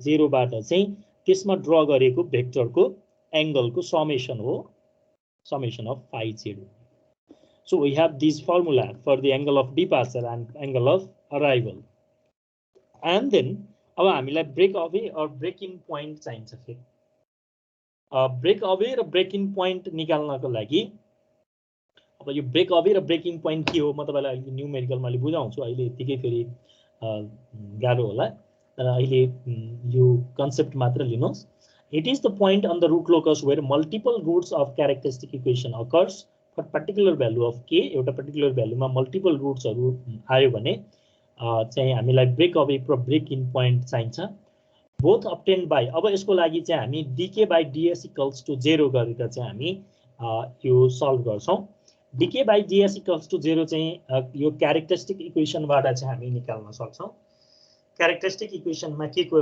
0 बाट चाहिँ त्यसमा ड्रा गरेको भेक्टरको एंगलको समेसन हो summation of phi z। So we have this formula for the angle of departure and angle of arrival. And then अब हामीलाई ब्रेक अवे और ब्रेक इन पोइन्ट चाहिन्छ। फेरि ब्रेक अवे र ब्रेक इन पोइन्ट निकाल्नको लागि अब यो ब्रेक अवे र ब्रेक इन पोइन्ट के हो म तपाईलाई अहिले न्यूमेरिकलमा अलि बुझाउँछु। अहिले यतिकै फेरि गाह्रो होला तर अहिले यो कन्सेप्ट मात्र लिनुहोस्। It is the point on the root locus where multiple roots of characteristic equation occurs for particular value of k। एउटा particular value मा multiple roots हरु आयो भने चाहिँ हामीलाई ब्रेक अवे र ब्रेक इन पोइन्ट चाहिन्छ। बोथ obtained by अब यसको लागि चाहिँ हामी dk by ds equals to 0 गरेर चाहिँ हामी यो सल्भ गर्छौं। dk by ds equals to 0 चाहिँ यो क्यारेक्टरिस्टिक इक्वेसन बाट चाहिँ हामी निकाल्न सक्छौं। क्यारेक्टरिस्टिक इक्वेसन मा के को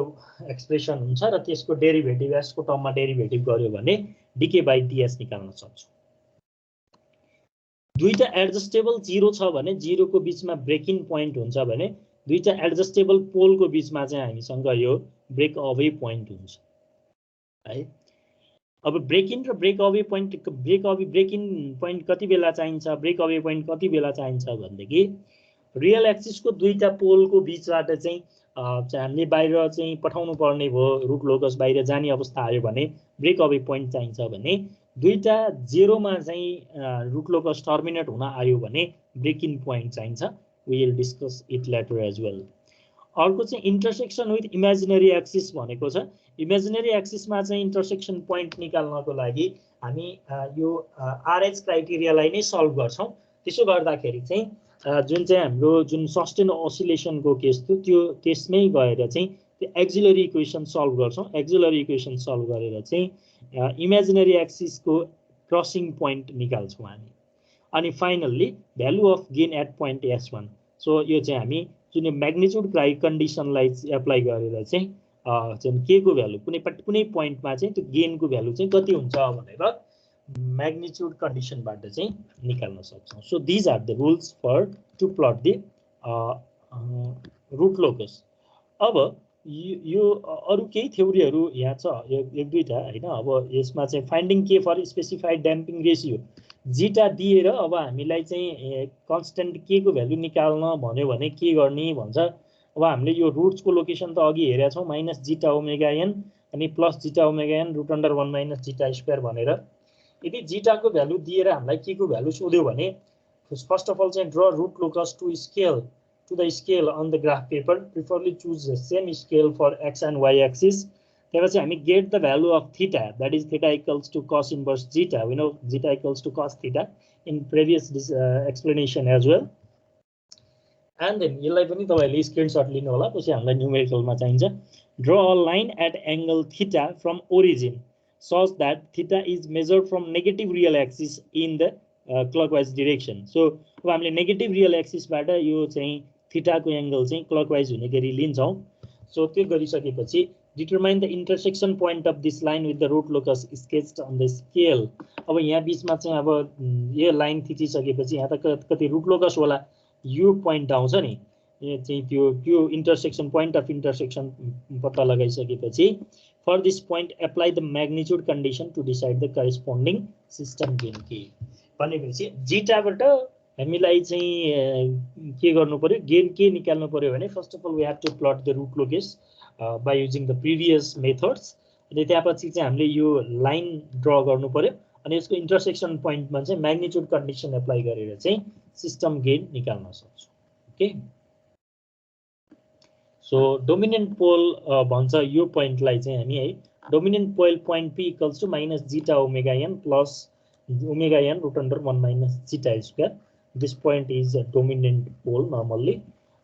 एक्सप्रेसन हुन्छ र त्यसको डेरिभेटिभ s को टर्ममा डेरिभेटिभ गर्यो भने dk by ds निकाल्न सक्छौं। दुईटा एडजस्टेबल 0 छ भने 0 को बीचमा ब्रेक इन पोइन्ट हुन्छ भने दुईटा एडजस्टेबल पोल को बीचमा चाहिँ हामीसँग यो ब्रेक अवे पोइन्ट हुन्छ है। अब ब्रेक इन र break away point break in point कति बेला चाहिन्छ ब्रेक अवे पोइन्ट कति बेला चाहिन्छ भन्देखि रियल एक्सिस को दुईटा पोल को बीचबाट चाहिँ चाहिँ हामीले बाहिर चाहिँ पठाउनु पर्ने भयो, रुट लोकस बाहिर जाने अवस्था आयो भने ब्रेक अवे पोइन्ट चाहिन्छ भने, दुईटा 0 मा चाहिँ रुट लोकस टर्मिनेट हुन आयो भने ब्रेक इन पोइन्ट चाहिन्छ। We will discuss it later as well. अर्को चाहिँ इन्टरसेक्सन विथ इमेजिनरी एक्सिस भनेको छ। इमेजिनरी एक्सिसमा चाहिँ इन्टरसेक्सन पोइन्ट निकाल्नको लागि हामी यो आरएच क्राइटेरियालाई नै सल्भ गर्छौँ। त्यसो गर्दाखेरि चाहिँ जुन चाहिँ हाम्रो जुन सस्टेन ओसिलेसनको केस थियो त्यो त्यसमै गएर चाहिँ त्यो एक्जिलरी इक्वेसन सल्भ गर्छौँ। एक्जिलरी इक्वेसन सल्भ गरेर चाहिँ इमेजिनरी एक्सिसको क्रसिङ पोइन्ट निकाल्छौँ हामी। अनि finally value of gain at point S1। So यो चाहिँ हामी जुन म्याग्निट्युड कन्डिसनलाई एप्लाई गरेर चाहिँ के को भ्यालु कुनै पोइन्टमा चाहिँ त्यो गेनको भ्यालु चाहिँ कति हुन्छ भनेर म्याग्निट्युड कन्डिसनबाट चाहिँ निकाल्न सक्छौँ। So these are the rules for to plot the root locus. अब यो अरू केही थ्योरीहरू यहाँ छ एक दुईवटा होइन। अब यसमा चाहिँ फाइन्डिङ के फर स्पेसिफाइड ड्याम्पिङ रेसियो जिटा दिएर अब हामीलाई चाहिँ कन्स्टेन्ट के को भ्यालु निकाल्न भन्यो भने के गर्ने भन्छ। अब हामीले यो रुट्सको लोकेसन त अघि हेरेका छौँ, माइनस जिटा ओमेगा एन अनि plus zeta omega n √1 minus zeta square भनेर। यदि जिटाको भ्यालु दिएर हामीलाई के को भ्यालु सोध्यो भने फर्स्ट अफ अल चाहिँ draw root locus to the scale on the graph paper, preferably choose same scale for X and Y axis. त्यसपछि हामी get the value of theta, that is theta equals to cos inverse zeta. We know zeta equals to cos theta in previous explanation as well. And then यसलाई पनि तपाईँहरूले screenshot लिनु होला, पछि हामीलाई न्युमेरिकलमा चाहिन्छ। Draw a line at angle theta from origin such that theta is measured from negative real axis in the clockwise direction. So अब हामीले नेगेटिभ रियल एक्सिसबाट यो चाहिँ थीटाको एङ्गल चाहिँ क्लकवाइज हुने गरी लिन्छौँ। सो त्यो गरिसकेपछि determine the intersection point of this line with the root locus sketched on the scale. अब यहाँ बिचमा चाहिँ अब यो लाइन थिचिसकेपछि यहाँ त कति रुट लोकस होला, यो पोइन्ट आउँछ नि, यो चाहिँ त्यो इन्टरसेक्सन पोइन्ट अफ इन्टरसेक्सन पत्ता लगाइसकेपछि for this point apply the magnitude condition to decide the corresponding system gain के भनेपछि जिटाबाट हामीलाई चाहिँ के गर्नु पर्यो, गेन के निकाल्नु पर्यो भने first of all we have to plot the root locus by using the previous methods. अनि त्यसपछि चाहिँ हामीले यो लाइन ड्र गर्नु पर्यो अनि यसको इन्टरसेक्सन पोइन्टमा चाहिँ म्याग्निट्युड कन्डिसन एप्लाई गरेर चाहिँ सिस्टम गेन निकाल्न सक्छौँ। ओके, सो डोमिनेन्ट पोल भन्छ यो पोइन्टलाई चाहिँ हामी है। Dominant pole point p equals to minus zeta omega n plus omega n √1 minus zeta square. This point is a dominant pole normally.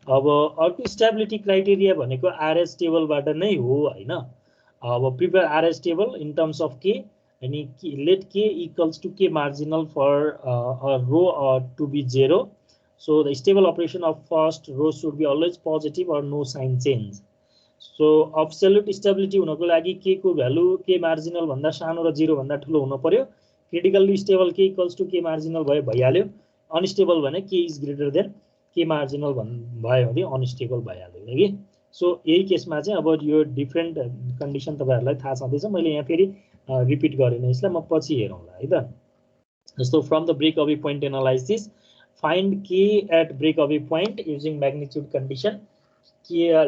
अब अर्को स्टेबिलिटी क्राइटेरिया भनेको आरएस टेबलबाट नै हो होइन। अब prepare RS table in terms of k, अनि let k equals to k marginal for row to be 0. So the stable operation of first row should be always positive or no sign change. So absolute stability हुनको लागि के को value के marginal भन्दा सानो र 0 भन्दा ठुलो हुनु पर्यो। क्रिटिकल्ली स्टेबल के इक्वल्स टु के मार्जिनल भइहाल्यो। अनस्टेबल भने के इज ग्रेटर देन के मार्जिनल भयो भने अनस्टेबल भइहाल्यो कि। सो यही केसमा चाहिँ अब यो डिफरेन्ट कन्डिसन तपाईहरुलाई थाहा छँदैछ। मैले यहाँ फेरि रिपिट गरेन यसलाई, म पछि हेरौँला है त। जस्तो from the break away point analysis find k at breakaway point using magnitude condition.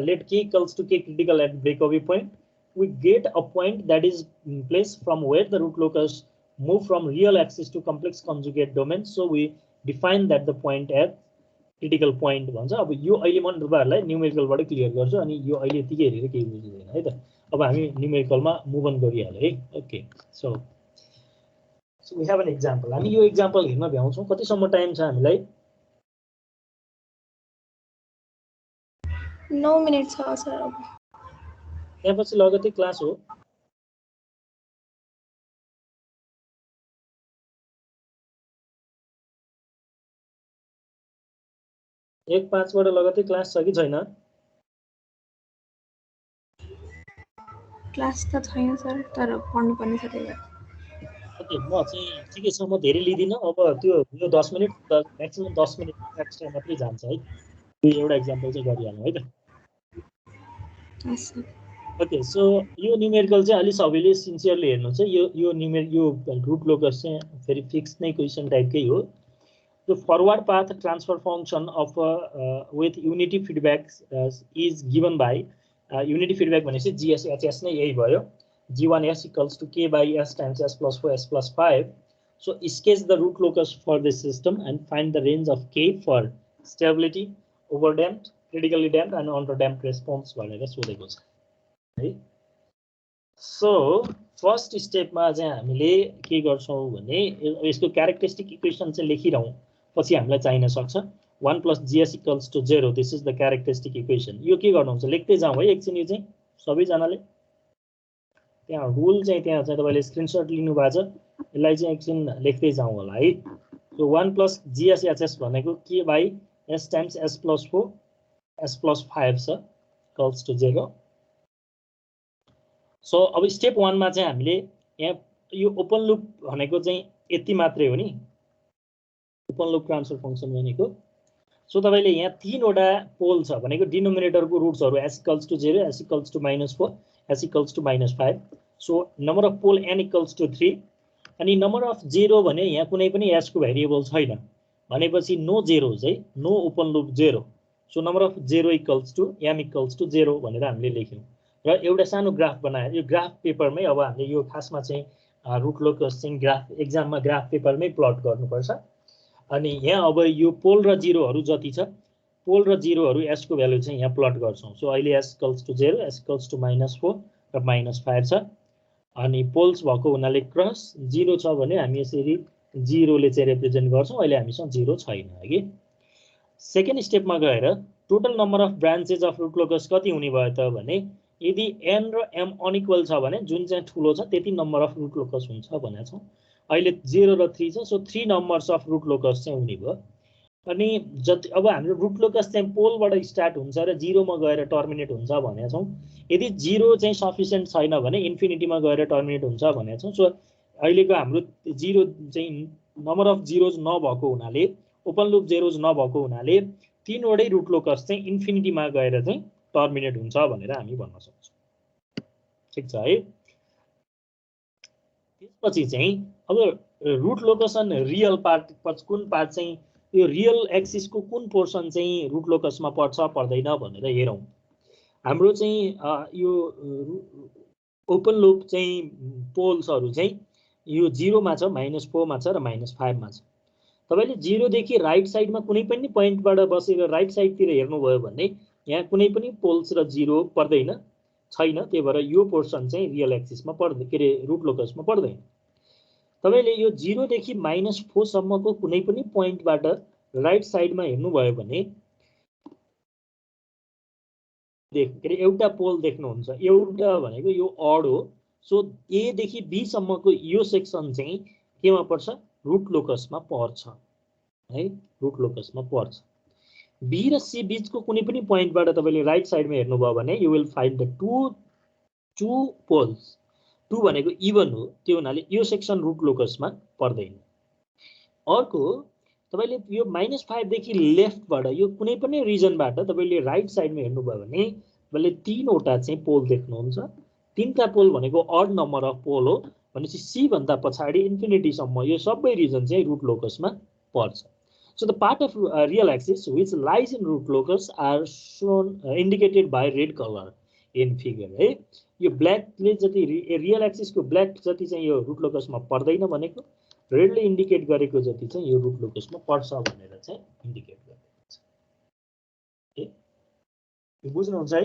Let k equals to k critical at breakaway point. We get a point that is in place from where the root locus move from real axis to complex conjugate domain. So we define that the point at critical point भन्छ। अब यो अहिले म तपाईहरुलाई numerical बाट clear गर्छु अनि यो अहिले यतिकै हेरेर केही बुझ्दैन है त। अब हामी न्यूमेरिकलमा मुभ अन गरिहाल्यो है। Okay, So we have an example. हामी यो एक्जाम्पल हेर्न भ्याउँछौँ। कतिसम्म टाइम छ हामीलाई? 9 मिनेट छ सर। अब त्यसपछि लगतै क्लास हो। एक 5 बाट लगतै क्लास छ कि छैन? क्लास त छैन सर, तर पढ्नु पर्ने छ त्यही भएर। ओके, म चाहिँ ठिकै छ, म धेरै लिदिन। अब त्यो यो 10 मिनेट म्याक्सिमम 10 मिनेट एक्स्ट्रा मात्रै जान्छ है। यो एउटा एक्जाम्पल चाहिँ गरिहाल्नु है त। यस सर। ओके, सो यो न्यूमेरिकल चाहिँ अलि सबैले सिन्सियरली हेर्नु छ। यो रुट लोकस चाहिँ फेरि फिक्स नै क्वेसन टाइपकै हो। the forward path transfer function of with unity feedback is given by unity feedback भनेपछि GS HS नै यही भयो G1S equals to K by S times S plus 4 S plus 5. So sketch the root locus for this system and find the range of K for stability, overdamped, critically damped and underdamped response भनेर सोधेको छ है. So first step मा चाहिँ हामीले के गर्छौं भने यसको क्यारेक्टरिस्टिक इक्वेसन चाहिँ लेखिरहौं पछि हामीलाई चाहिन सक्छ 1 plus GS equals to 0. This is the characteristic equation. यो के गर्नुहुन्छ लेख्दै जाउँ है एकछिन यो चाहिँ सबै जनाले त्यहाँ रुल चाहिँ त्यहाँ चाहिँ तपाईले स्क्रिनशट लिनु भएको छ यसलाई चाहिँ एकछिन लेख्दै जाउँ होला है. So 1 plus GS HS भनेको K by S times S plus 4 S plus 5 छ equals to 0. So अब स्टेप 1 मा चाहिँ हामीले यहाँ यो ओपन लूप भनेको चाहिँ यति मात्रै हो नि ओपन लूप ट्रान्सफर फंक्सन भनेको. सो तपाईले यहाँ तीनवटा पोल छ भनेको डिनोमिनेटरको रुट्सहरु s equals to 0 s equals to -4 s equals to -5. So number of pole n equals to 3 अनि नम्बर अफ 0 भने यहाँ कुनै पनि s को भेरिएबल छैन भनेपछि नो जेरोज है no open loop 0. So number of 0 equals to m equals to 0 भनेर हामीले लेख्यौं र एउटा सानो ग्राफ बनाए. यो ग्राफ पेपरमै अब हामीले यो खासमा चाहिँ रुट लोकस चाहिँ ग्राफ एक्जाममा ग्राफ पेपरमै प्लट गर्नुपर्छ. अनि यहाँ अब यो पोल र जिरोहरु जति छ पोल र जिरोहरु s को भ्यालु चाहिँ यहाँ प्लट गर्छौं. सो अहिले s equals to 0 s equals to -4 र -5 छ अनि पोल्स भएको हुनाले क्रस 0 छ भने हामी यसरी 0 ले चाहिँ रिप्रेजेन्ट गर्छौं. अहिले हामीसँग 0 छैन है. सेकेन्ड स्टेपमा गएर total number of branches of root locus कति हुने भयो त भने यदि n र m अनइक्वल छ भने जुन चाहिँ ठूलो छ त्यति नम्बर अफ रुट लोकस हुन्छ भनेको छौं. अहिले 0 र 3 छ. So 3 numbers of root locus चाहिँ हुने भयो. अनि जति अब हाम्रो रुट लोकस चाहिँ पोलबाट स्टार्ट हुन्छ र 0 मा गएर टर्मिनेट हुन्छ भनेको छौं. यदि 0 चाहिँ सफिसिएन्ट छैन भने इन्फिनिटी मा गएर टर्मिनेट हुन्छ भनेको छौं. सो अहिलेको हाम्रो 0 चाहिँ नम्बर अफ जेरोज नभएको हुनाले ओपन लूप जेरोज नभएको हुनाले तीनवटै रुट लोकस चाहिँ इन्फिनिटी मा गएर चाहिँ टर्मिनेट हुन्छ भनेर हामी भन्न सक्छौं. ठीक छ है. त्यसपछि चाहिँ अब root locus on real part कुन पार्ट चाहिँ यो रियल एक्सिस को कुन पोर्सन चाहिँ रुट लोकस मा पर्छ पर्दैन भनेर हेरौं. हाम्रो चाहिँ यो ओपन लूप चाहिँ पोल्सहरु चाहिँ यो 0 मा छ -4 मा छ र -5 मा छ. तपाईले 0 देखि राइट साइडमा कुनै पनि पोइन्टबाट बसेर राइट साइडतिर हेर्नुभयो भने यहाँ कुनै पनि पोल्स र 0 पर्दैन छैन. त्यही भएर यो पोर्सन चाहिँ रियल एक्सिसमा पर्दैन के रे रुट लोकसमा पर्दैन. तपाईले यो 0 देखि -4 सम्मको कुनै पनि पोइन्टबाट राइट साइडमा हेर्नुभयो भने के रे एउटा पोल देख्नुहुन्छ. एउटा भनेको यो अड हो. सो ए देखि बी सम्मको यो सेक्सन चाहिँ केमा पर्छ रुट लोकसमा पर्छ है रुट लोकसमा पर्छ. बी र सी बीचको कुनै पनि पोइन्टबाट तपाईले राइट साइडमा हेर्नुभयो भने you will find the two poles. 2 भनेको इवन हो त्यो हुनाले यो सेक्सन रुट लोकसमा पर्दैन. अर्को तपाईले यो -5 देखि लेफ्टबाट यो कुनै पनि रिजनबाट तपाईले राइट साइडमा हेर्नुभयो भने तपाईले तीनवटा चाहिँ पोल देख्नुहुन्छ. तीनटा पोल भनेको अड नम्बर अफ पोल हो भनेपछि सी भन्दा पछाडी इन्फिनिटी सम्म यो सबै रिजन चाहिँ रुट लोकसमा पर्छ. So the part of real axis which lies in root locus are shown indicated by red color in figure है. यो ब्ल्याक ले जति रियल एक्सिस को ब्ल्याक जति चाहिँ यो रुट लोकसमा पर्दैन भनेको रेडले इन्डिकेट गरेको जति चाहिँ यो रुट लोकसमा पर्छ भनेर चाहिँ इन्डिकेट गरेको छ. यो बुझ्नुहुन्छ है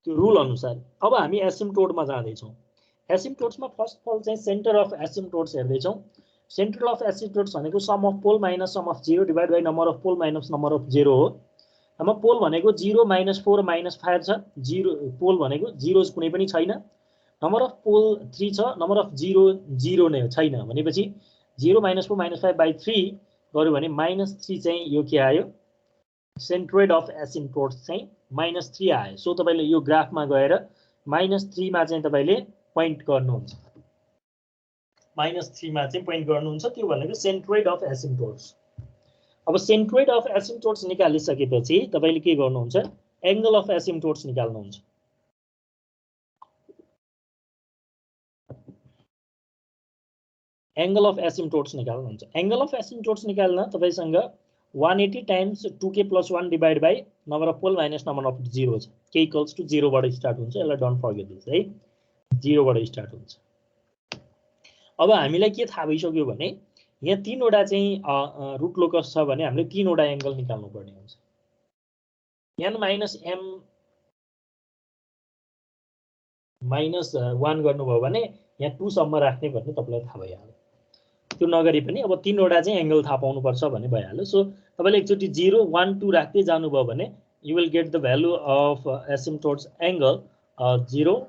त्यो रुल अनुसार. अब हामी एसिम्प्टोटमा जाँदै छौं. एसिम्प्टोट्समा फर्स्ट अफ अल चाहिँ सेन्टर अफ एसिम्प्टोट्स हेर्दै छौं. सेन्ट्रल अफ एसिम्प्टोट्स भनेको sum of pole minus sum of 0 divide by number of pole minus number of 0 हो. हाम्रो पोल भनेको 0 -4 -5 छ. 0 पोल भनेको 0 कुनै पनि छैन. नम्बर अफ पोल 3 छ. नम्बर अफ 0 0 नै छैन भनेपछि 0 -4 -5 बाइ 3 गर्यो भने -3 चाहिँ यो के आयो सेन्ट्रोइड अफ एसिम्प्टोट्स चाहिँ -3 आयो. सो तपाईले यो ग्राफमा गएर -3 मा चाहिँ तपाईले पोइन्ट गर्नुहुन्छ. -3 मा चाहिँ पोइन्ट गर्नुहुन्छ. त्यो भनेको सेन्ट्रोइड अफ एसिम्प्टोट्स. अब सेन्ट्रोइड अफ एसिम्प्टोट्स निकालिसकेपछि तपाईले के गर्नुहुन्छ एंगल अफ एसिम्प्टोट्स निकाल्नुहुन्छ. एंगल अफ एसिम्प्टोट्स निकाल्नुहुन्छ। एंगल अफ एसिम्प्टोट्स निकाल्न तपाईसँग 180 times 2k + 1 divide by number of pole minus number of zero छ। k = 0 बाट स्टार्ट हुन्छ। यसलाई डोन्ट फर्गेट दिस है, 0 बाट स्टार्ट हुन्छ। अब हामीलाई के थाहा भइसक्यो भने यहाँ तीनवटा चाहिँ रुट लोकस छ भने हामीले तीनवटा एंगल निकाल्नु पर्ने हुन्छ। n - m -1 गर्नुभयो भने यहाँ 2 सम्म राख्ने भन्ने तपाईलाई थाहा भइहाल्यो। त्यो नगरी पनि अब तीनवटा चाहिँ एंगल थाहा पाउनु पर्छ भन्ने भइहाल्यो। सो तपाईले एकचोटी 0 1 2 राख्दै जानुभयो भने you will get the value of asymptotes angle 0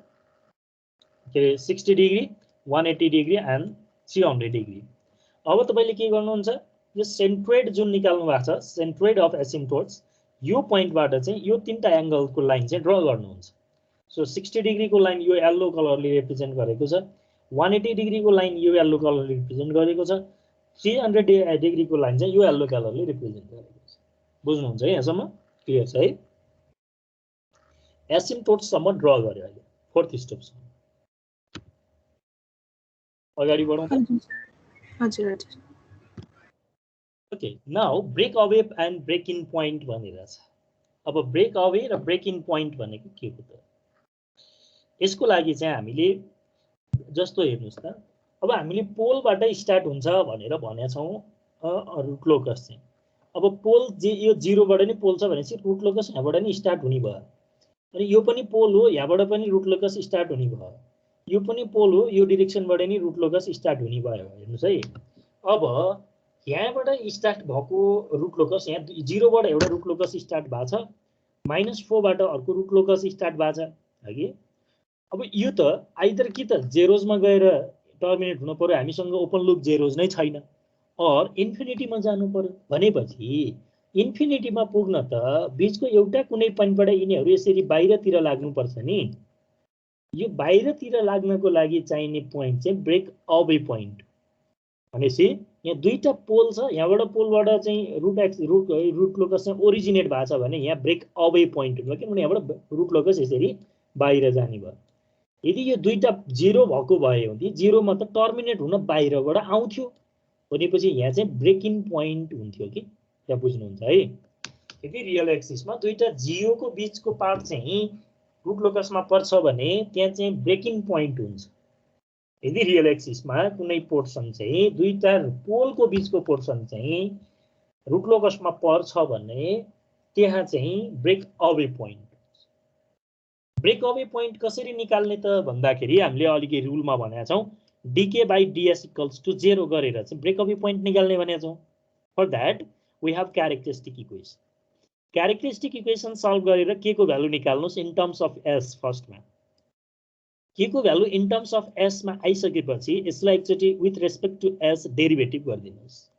60 degree 180 degree and 300 degree। अब तपाईले के गर्नुहुन्छ, यो सेन्ट्रोइड जुन निकाल्नु भएको छ सेन्ट्रोइड अफ एसिम्प्टोट्स यो पोइन्टबाट चाहिँ यो तीनटा एंगलको लाइन चाहिँ ड्रा गर्नुहुन्छ। सो 60 डिग्री को लाइन यो येलो कलरले रिप्रेजेन्ट गरेको छ, 180 डिग्री को लाइन यो येलो कलरले रिप्रेजेन्ट गरेको छ, 300 डिग्री को लाइन चाहिँ यो येलो कलरले रिप्रेजेन्ट गरेको छ। बुझ्नुहुन्छ है, यहाँसम्म क्लियर छ है? एसिम्प्टोट्स सम्म ड्रा गर्यो अहिले फोर्थ स्टेप सम्म। अगाडि बढौँ त? हजुर हजुर। Okay, now break away and break in point भनेर छ। अब ब्रेक अवे र ब्रेक इन पोइन्ट भनेको के हो त? यसको लागि चाहिँ हामीले जस्तो हेर्नुस् त, अब हामीले पोलबाट स्टार्ट हुन्छ भनेर भनेका छौं रुट लोकस चाहिँ। अब पोल यो 0 बाट नै पोल छ भनेपछि रुट लोकस यहाँबाट नै स्टार्ट हुने भयो। अनि यो पनि पोल हो, यहाँबाट पनि रुट लोकस स्टार्ट हुने भयो। यो पनि पोल हो, यो डाइरेक्सनबाट नै रुट लोकस स्टार्ट हुने भयो। हेर्नुस् है, अब यहाँबाट स्टार्ट भएको रुट लोकस यहाँ 0 बाट एउटा रुट लोकस स्टार्ट भएको छ, -4 बाट अर्को रुट लोकस स्टार्ट भएको छ हगि। अब यो त आइदर कि त जेरोजमा गएर टर्मिनेट हुनु पर्यो, हामीसँग ओपन लुप जेरोज नै छैन, और इन्फिनिटीमा जानु पर्यो। भनेपछि इन्फिनिटीमा पुग्न त बीचको एउटा कुनै पोइन्टबाट यिनीहरू यसरी बाहिरतिर लाग्नुपर्छ नि। यो बाहिरतिर लाग्नको लागि चाहिने पोइन्ट चाहिँ ब्रेक अवे पोइन्ट। भनेपछि यहाँ दुईटा पोल छ, यहाँबाट पोलबाट चाहिँ रुट लोकस चाहिँ ओरिजिनेट भएको छ भने यहाँ ब्रेक अवे पोइन्ट हुन्छ, किनभने यहाँबाट रुट लोकस यसरी बाहिर जाने भयो। यदि यो दुईटा 0 भएको भयो भने 0 मा त टर्मिनेट हुन बाहिरबाट आउँथ्यो, भनेपछि यहाँ चाहिँ ब्रेक इन पोइन्ट हुन्थ्यो कि। यहाँ बुझ्नुहुन्छ है? यदि रियल एक्सिसमा दुईटा 0 को बीचको पार्ट चाहिँ रुट लोकसमा पर्छ भने त्यहाँ चाहिँ ब्रेक इन पोइन्ट हुन्छ। यदि रियल एक्सिसमा कुनै पोर्सन चाहिँ दुईटा पोलको बीचको पोर्सन चाहिँ रुट लोकसमा पर्छ भने त्यहाँ चाहिँ break away point. Break away point कसरी निकाल्ने त भन्दाखेरि हामीले अलिकति रुलमा भनेका छौं dk/ds = 0 गरेर चाहिँ ब्रेक अवे पोइन्ट निकाल्ने भनेका छौं। For that we have characteristic equation. Characteristic equation solve गरेर k को भ्यालु निकाल्नुस् इन टर्म्स अफ s। फर्स्टमा k को value in terms of s मा आइसकेपछि यसलाई एकचोटी with respect to s derivative गरिदिनुस्।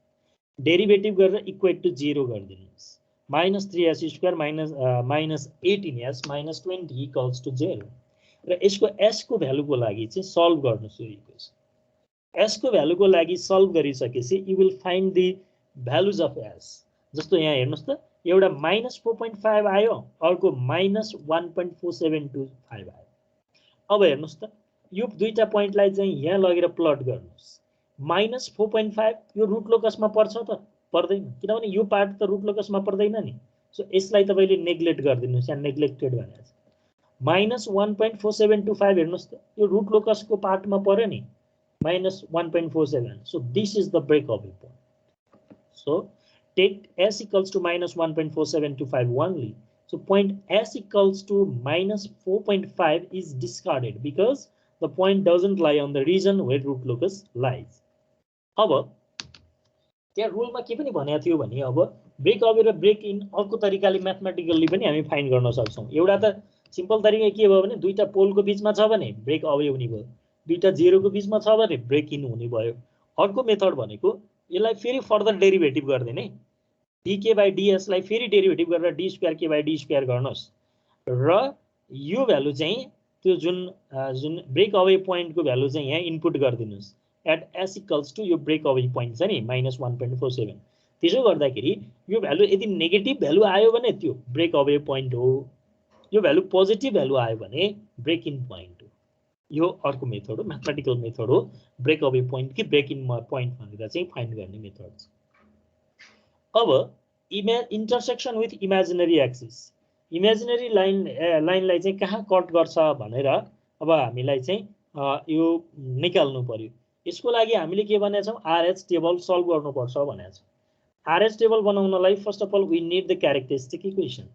डेरिभेटिभ गरेर इक्वेट टु 0 गरिदिनुस्। -3s² minus 18s minus 20 = 0। र यसको s को भ्यालुको लागि चाहिँ सल्भ गर्नुस् यो इक्वेसन। s को भ्यालुको लागि सल्भ गरिसकेपछि you will find the values of s। जस्तो यहाँ हेर्नुस् त, एउटा -4.5 आयो, अर्को -1.472 आयो। अब हेर्नुस् त, यो दुईटा पोइन्टलाई चाहिँ यहाँ लगेर प्लट गर्नुस्। -4.5 यो रुट लोकसमा पर्छ त पर्दैन, किनभने यो पार्ट त रुट लोकसमा पर्दैन नि। सो यसलाई तपाईले नेग्लेक्ट गरिदिनुस्, यहाँ नेग्लेक्टेड भनेको छ। -1.4725 हेर्नुस् त, यो रुट लोकसको पार्टमा पर्यो नि, -1.47। So this is the break away point. So take s = -1.4725 only। So point s = -4.5 is discarded because the point doesn't lie on the region where root locus lies। अब त्यहाँ रुलमा के पनि भनेको थियो भने अब ब्रेक अवे र ब्रेक इन अर्को तरिकाले म्याथमेटिकली पनि हामी फाइन्ड गर्न सक्छौं। एउटा त सिम्पल तरिका के भयो भने दुईटा पोलको बीचमा छ भने ब्रेक अवे हुने भयो, दुईटा 0 को बीचमा छ भने ब्रेक इन हुने भयो। अर्को मेथड भनेको यसलाई फेरि फर्दर डेरिभेटिभ गर्दिने, dk/ds लाई फेरि डेरिभेटिभ गरेर d²k/d² गर्नुस् र यो भ्यालु चाहिँ त्यो जुन ब्रेक अवे पोइन्टको भ्यालु चाहिँ यहाँ इनपुट गरिदिनुस्। एट s = यो ब्रेक अवे पोइन्ट छ नि -1.47। त्यसो गर्दाखेरि यो भ्यालु यदि नेगेटिभ भ्यालु आयो भने त्यो ब्रेक अवे पोइन्ट हो, यो भ्यालु पोजिटिभ भ्यालु आयो भने ब्रेक इन पोइन्ट हो। यो अर्को मेथड हो, म्याथमेटिकल मेथड हो, ब्रेक अवे पोइन्ट कि ब्रेक इन पोइन्ट भनेर चाहिँ फाइन्ड गर्ने मेथड छ। अब intersection with imaginary axis, imaginary लाइनलाई चाहिँ कहाँ कट गर्छ भनेर अब हामीलाई चाहिँ यो निकाल्नु पर्यो। यसको लागि हामीले के भनेका छौँ, आरएच टेबल सल्भ गर्नुपर्छ भनेको छ। आरएच टेबल बनाउनलाई first of all we need the characteristic equation.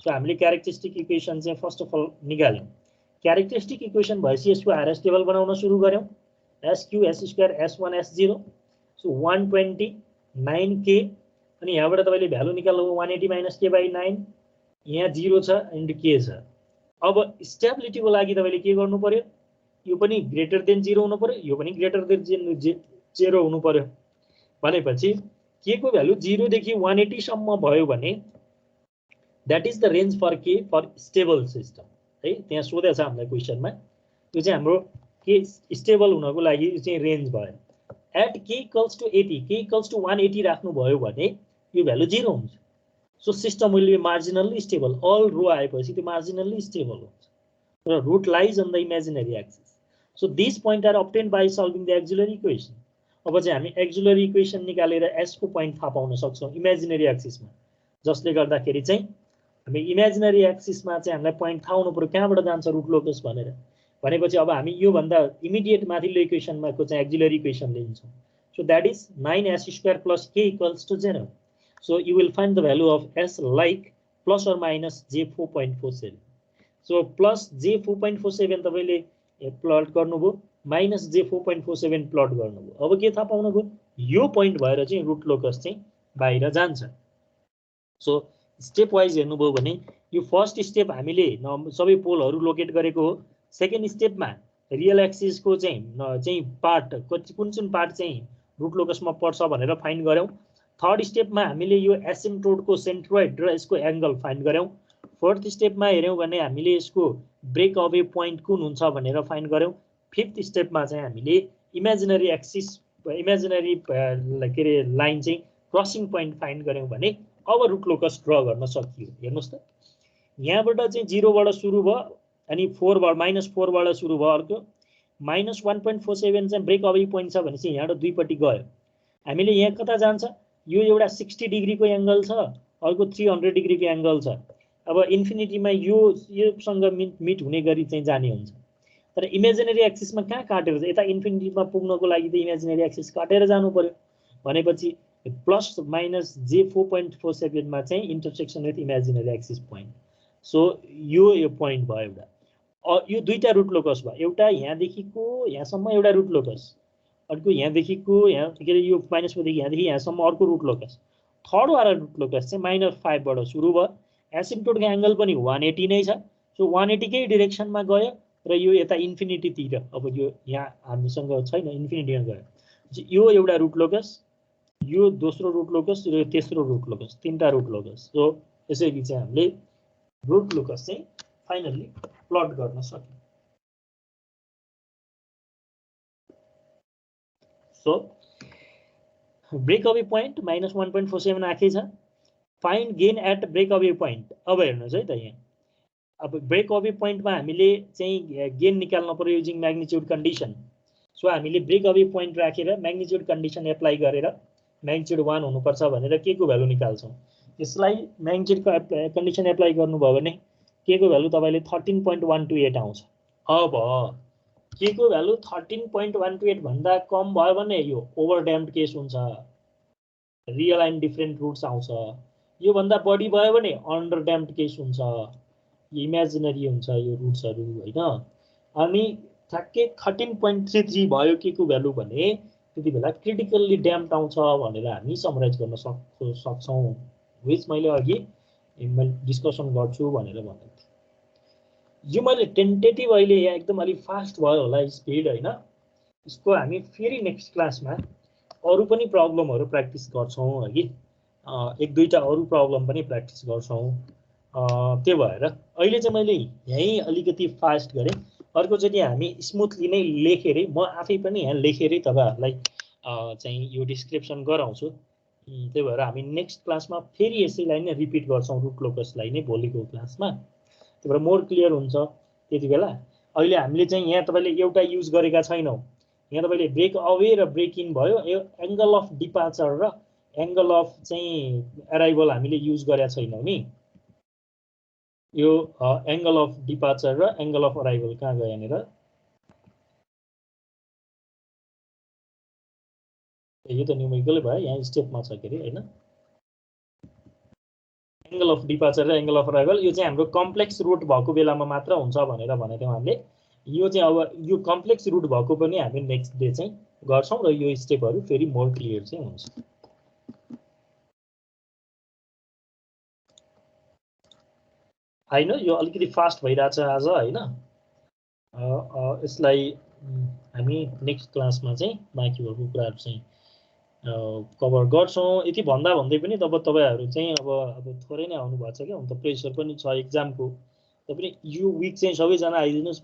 So हामीले क्यारेक्टरिस्टिक इक्वेसन चाहिँ फर्स्ट अफ अल निकाल्यौँ। क्यारेक्टरिस्टिक इक्वेसन भएपछि यसको आरएच टेबल बनाउन सुरु गऱ्यौँ। SQ S square S1 S0, so 129K, अनि यहाँबाट तपाईँले भ्यालु निकाल्नु 180 माइनस K बाई 9, यहाँ 0 छ एन्ड K छ। अब स्टेबिलिटीको लागि तपाईँले के गर्नु पर्यो, यो पनि ग्रेटर देन 0 हुनु पर्यो, यो पनि ग्रेटर देन 0 हुनु पर्यो। भनेपछि K को भ्यालु 0 देखि 180 सम्म भयो भने that is the range for K for stable system है। त्यहाँ सोधेको छ हामीलाई क्वेसनमा, यो चाहिँ हाम्रो K स्टेबल हुनको लागि यो चाहिँ रेन्ज भयो। At K equals to 80, K equals to 180 राख्नुभयो भने यो भ्यालु 0 हुन्छ। So system will be marginally stable. All row आएपछि त्यो मार्जिनल्ली स्टेबल हुन्छ र root lies on the imaginary axis. So this point are obtained by solving the auxiliary equation. अब चाहिँ हामी एक्जुलरी इक्वेसन निकालेर एस को पोइन्ट थाहा पाउन सक्छौँ इमेजिनरी एक्सिसमा, जसले गर्दाखेरि चाहिँ हामी इमेजिनरी एक्सिसमा चाहिँ हामीलाई पोइन्ट थाहा हुनु पर्यो कहाँबाट जान्छ रुट लोकस भनेर। भनेपछि अब हामी योभन्दा इमिडिएट माथिल्लो इक्वेसनमा को चाहिँ एक्जुलरी इक्वेसन लिन्छौँ। So that is 9s square plus K equals to 0। So you will find the value of S like plus or minus J4.47। So plus J4.47 तपाईँले प्लट गर्नुभयो, माइनस J4.47 प्लट गर्नुभयो। अब के थाहा पाउनुभयो, यो point भएर चाहिँ रुट लोकस चाहिँ बाहिर जान्छ। सो स्टेप वाइज हेर्नुभयो भने यो फर्स्ट स्टेप हामीले सबै पोलहरू लोकेट गरेको हो। सेकेन्ड स्टेपमा रियल एक्सिसको चाहिँ पार्ट कुन पार्ट चाहिँ रुट लोकसमा पर्छ भनेर फाइन्ड गऱ्यौँ। थर्ड स्टेपमा हामीले यो एसिम्प्टोडको सेन्ट्रोइड र यसको एङ्गल फाइन्ड गऱ्यौँ। फोर्थ स्टेपमा हेऱ्यौँ भने हामीले यसको ब्रेक अवे पोइन्ट कुन हुन्छ भनेर फाइन्ड गऱ्यौँ। फिफ्थ स्टेपमा चाहिँ हामीले इमेजिनरी एक्सिस इमेजिनरी के अरे लाइन चाहिँ क्रसिङ पोइन्ट फाइन्ड गऱ्यौँ भने अब रुट लोकस ड्र गर्न सकियो। हेर्नुहोस् त, यहाँबाट चाहिँ 0 बाट सुरु भयो अनि 4 बाट -4 सुरु भयो, अर्को -1.47 चाहिँ ब्रेक अवे पोइन्ट छ भनेपछि यहाँबाट दुईपट्टि गयो। हामीले यहाँ कता जान्छ, यो एउटा 60 डिग्रीको एङ्गल छ, अर्को 300 डिग्रीको एङ्गल छ। अब इन्फिनिटीमा योसँग मिट हुने गरी चाहिँ जाने हुन्छ। तर इमेजिनरी एक्सिसमा कहाँ काटेर यता इन्फिनिटीमा पुग्नको लागि त इमेजिनरी एक्सिस काटेर जानु पर्यो। भनेपछि प्लस माइनस J4.47 मा चाहिँ intersection with imaginary axis point. So यो पोइन्ट भयो एउटा। यो दुईटा रुट लोकस भयो, एउटा यहाँदेखिको यहाँसम्म एउटा रुट लोकस, अर्को यहाँदेखिको यहाँ के अरे यो -4 यहाँदेखि यहाँसम्म अर्को रुट लोकस। थर्ड वाला रुट लोकस चाहिँ -5 बाट सुरु भयो। एसिम्प्टोडको एङ्गल पनि 180 नै छ। सो 180 कै डिरेक्सनमा गयो र यो यता इन्फिनिटीतिर, अब यो यहाँ हामीसँग छैन, इन्फिनिटीमा गयो। यो एउटा रुट लोकस, यो दोस्रो रुट लोकस र तेस्रो रुट लोकस, तीनटा रुट लोकस। सो यसरी चाहिँ हामीले रुट लोकस चाहिँ फाइनली प्लट गर्न सक्यौँ। सो ब्रेक अवे पोइन्ट -1.47 आएकै छ। Find gain at break away point. अब हेर्नुहोस् है त, यहाँ अब ब्रेक अवे पोइन्टमा हामीले चाहिँ गेन निकाल्नु पर्यो युजिङ म्याग्निट्युड कन्डिसन। सो हामीले ब्रेक अवे पोइन्ट राखेर म्याग्निट्युड कन्डिसन एप्लाई गरेर म्याग्निट्युड 1 हुनुपर्छ भनेर के को भ्यालु निकाल्छौँ। यसलाई म्याग्निट्युड कन्डिसन एप्लाई गर्नुभयो भने के को भ्यालु तपाईँले 13.128 आउँछ। अब के को भ्यालु 13.128 भन्दा कम भयो भने यो ओभरड्याम्ड केस हुन्छ, रियल एन्ड डिफरेन्ट रुट्स आउँछ। यो भन्दा बढी भयो भने अन्डरड्याम्ड केस हुन्छ, इमेजिनरी हुन्छ यो रुट्सहरू हैन। अनि ठ्याक्कै 13.33 भयो के को भ्यालु भने त्यति बेला क्रिटिकल्ली ड्याम्ड आउँछ भनेर हामी समराइज गर्न सक्छौँ, विच मैले अघि डिस्कसन गर्छु भनेर भनेको थिएँ। यो मैले टेन्टेटिभ अहिले यहाँ एकदम अलि फास्ट भयो होला स्पिड हैन। यसको हामी फेरि नेक्स्ट क्लासमा अरू पनि प्रब्लमहरू प्र्याक्टिस गर्छौँ है, एक दुईटा अरू प्रब्लम पनि प्र्याक्टिस गर्छौँ। त्यो भएर अहिले चाहिँ मैले यहीँ अलिकति फास्ट गरेँ। अर्कोचोटि हामी स्मुथली नै लेखेरै, म आफै पनि यहाँ लेखेरै तपाईँहरूलाई चाहिँ यो डिस्क्रिप्सन गराउँछु। त्यही भएर हामी नेक्स्ट क्लासमा फेरि यसैलाई नै रिपिट गर्छौँ, रुट लोकसलाई नै भोलिको क्लासमा। त्यही भएर मोर क्लियर हुन्छ त्यति बेला। अहिले हामीले चाहिँ यहाँ तपाईले एउटा युज गरेका छैनौं यहाँ तपाईले ब्रेक अवे र ब्रेक इन भयो एंगल अफ डिपार्चर र एंगल अफ चाहिँ अराइभल हामीले युज गरेका छैनौं नि यो एंगल अफ डिपार्चर र एंगल अफ अराइभल कहाँ गयो यहाँनिर यो त न्यूमेरिकलै भयो यहाँ स्टेपमा छ के रे हैन एंगल अफ डिपार्चर र एंगल अफ अराइभल यो चाहिँ हाम्रो कम्प्लेक्स रूट भएको बेलामा मात्र हुन्छ भनेर भनेथ्यौं हामीले यो चाहिँ अब यो कम्प्लेक्स रूट भएको पनि हामी नेक्स्ट डे चाहिँ गर्छौं र यो स्टेपहरु फेरि मोर क्लियर चाहिँ हुन्छ हैन यो अलिकति फास्ट भइराछ आज हैन यसलाई हामी नेक्स्ट क्लासमा चाहिँ बाँकी भएको कुराहरु चाहिँ कभर गर्छौं यति भन्दा भन्दै पनि तपाईहरु चाहिँ अब थोरै नै आउनु भएको छ के अन्त प्रेसर पनि छ एक्जामको तपाईले यो वीक चाहिँ सबैजना आइदिनुस्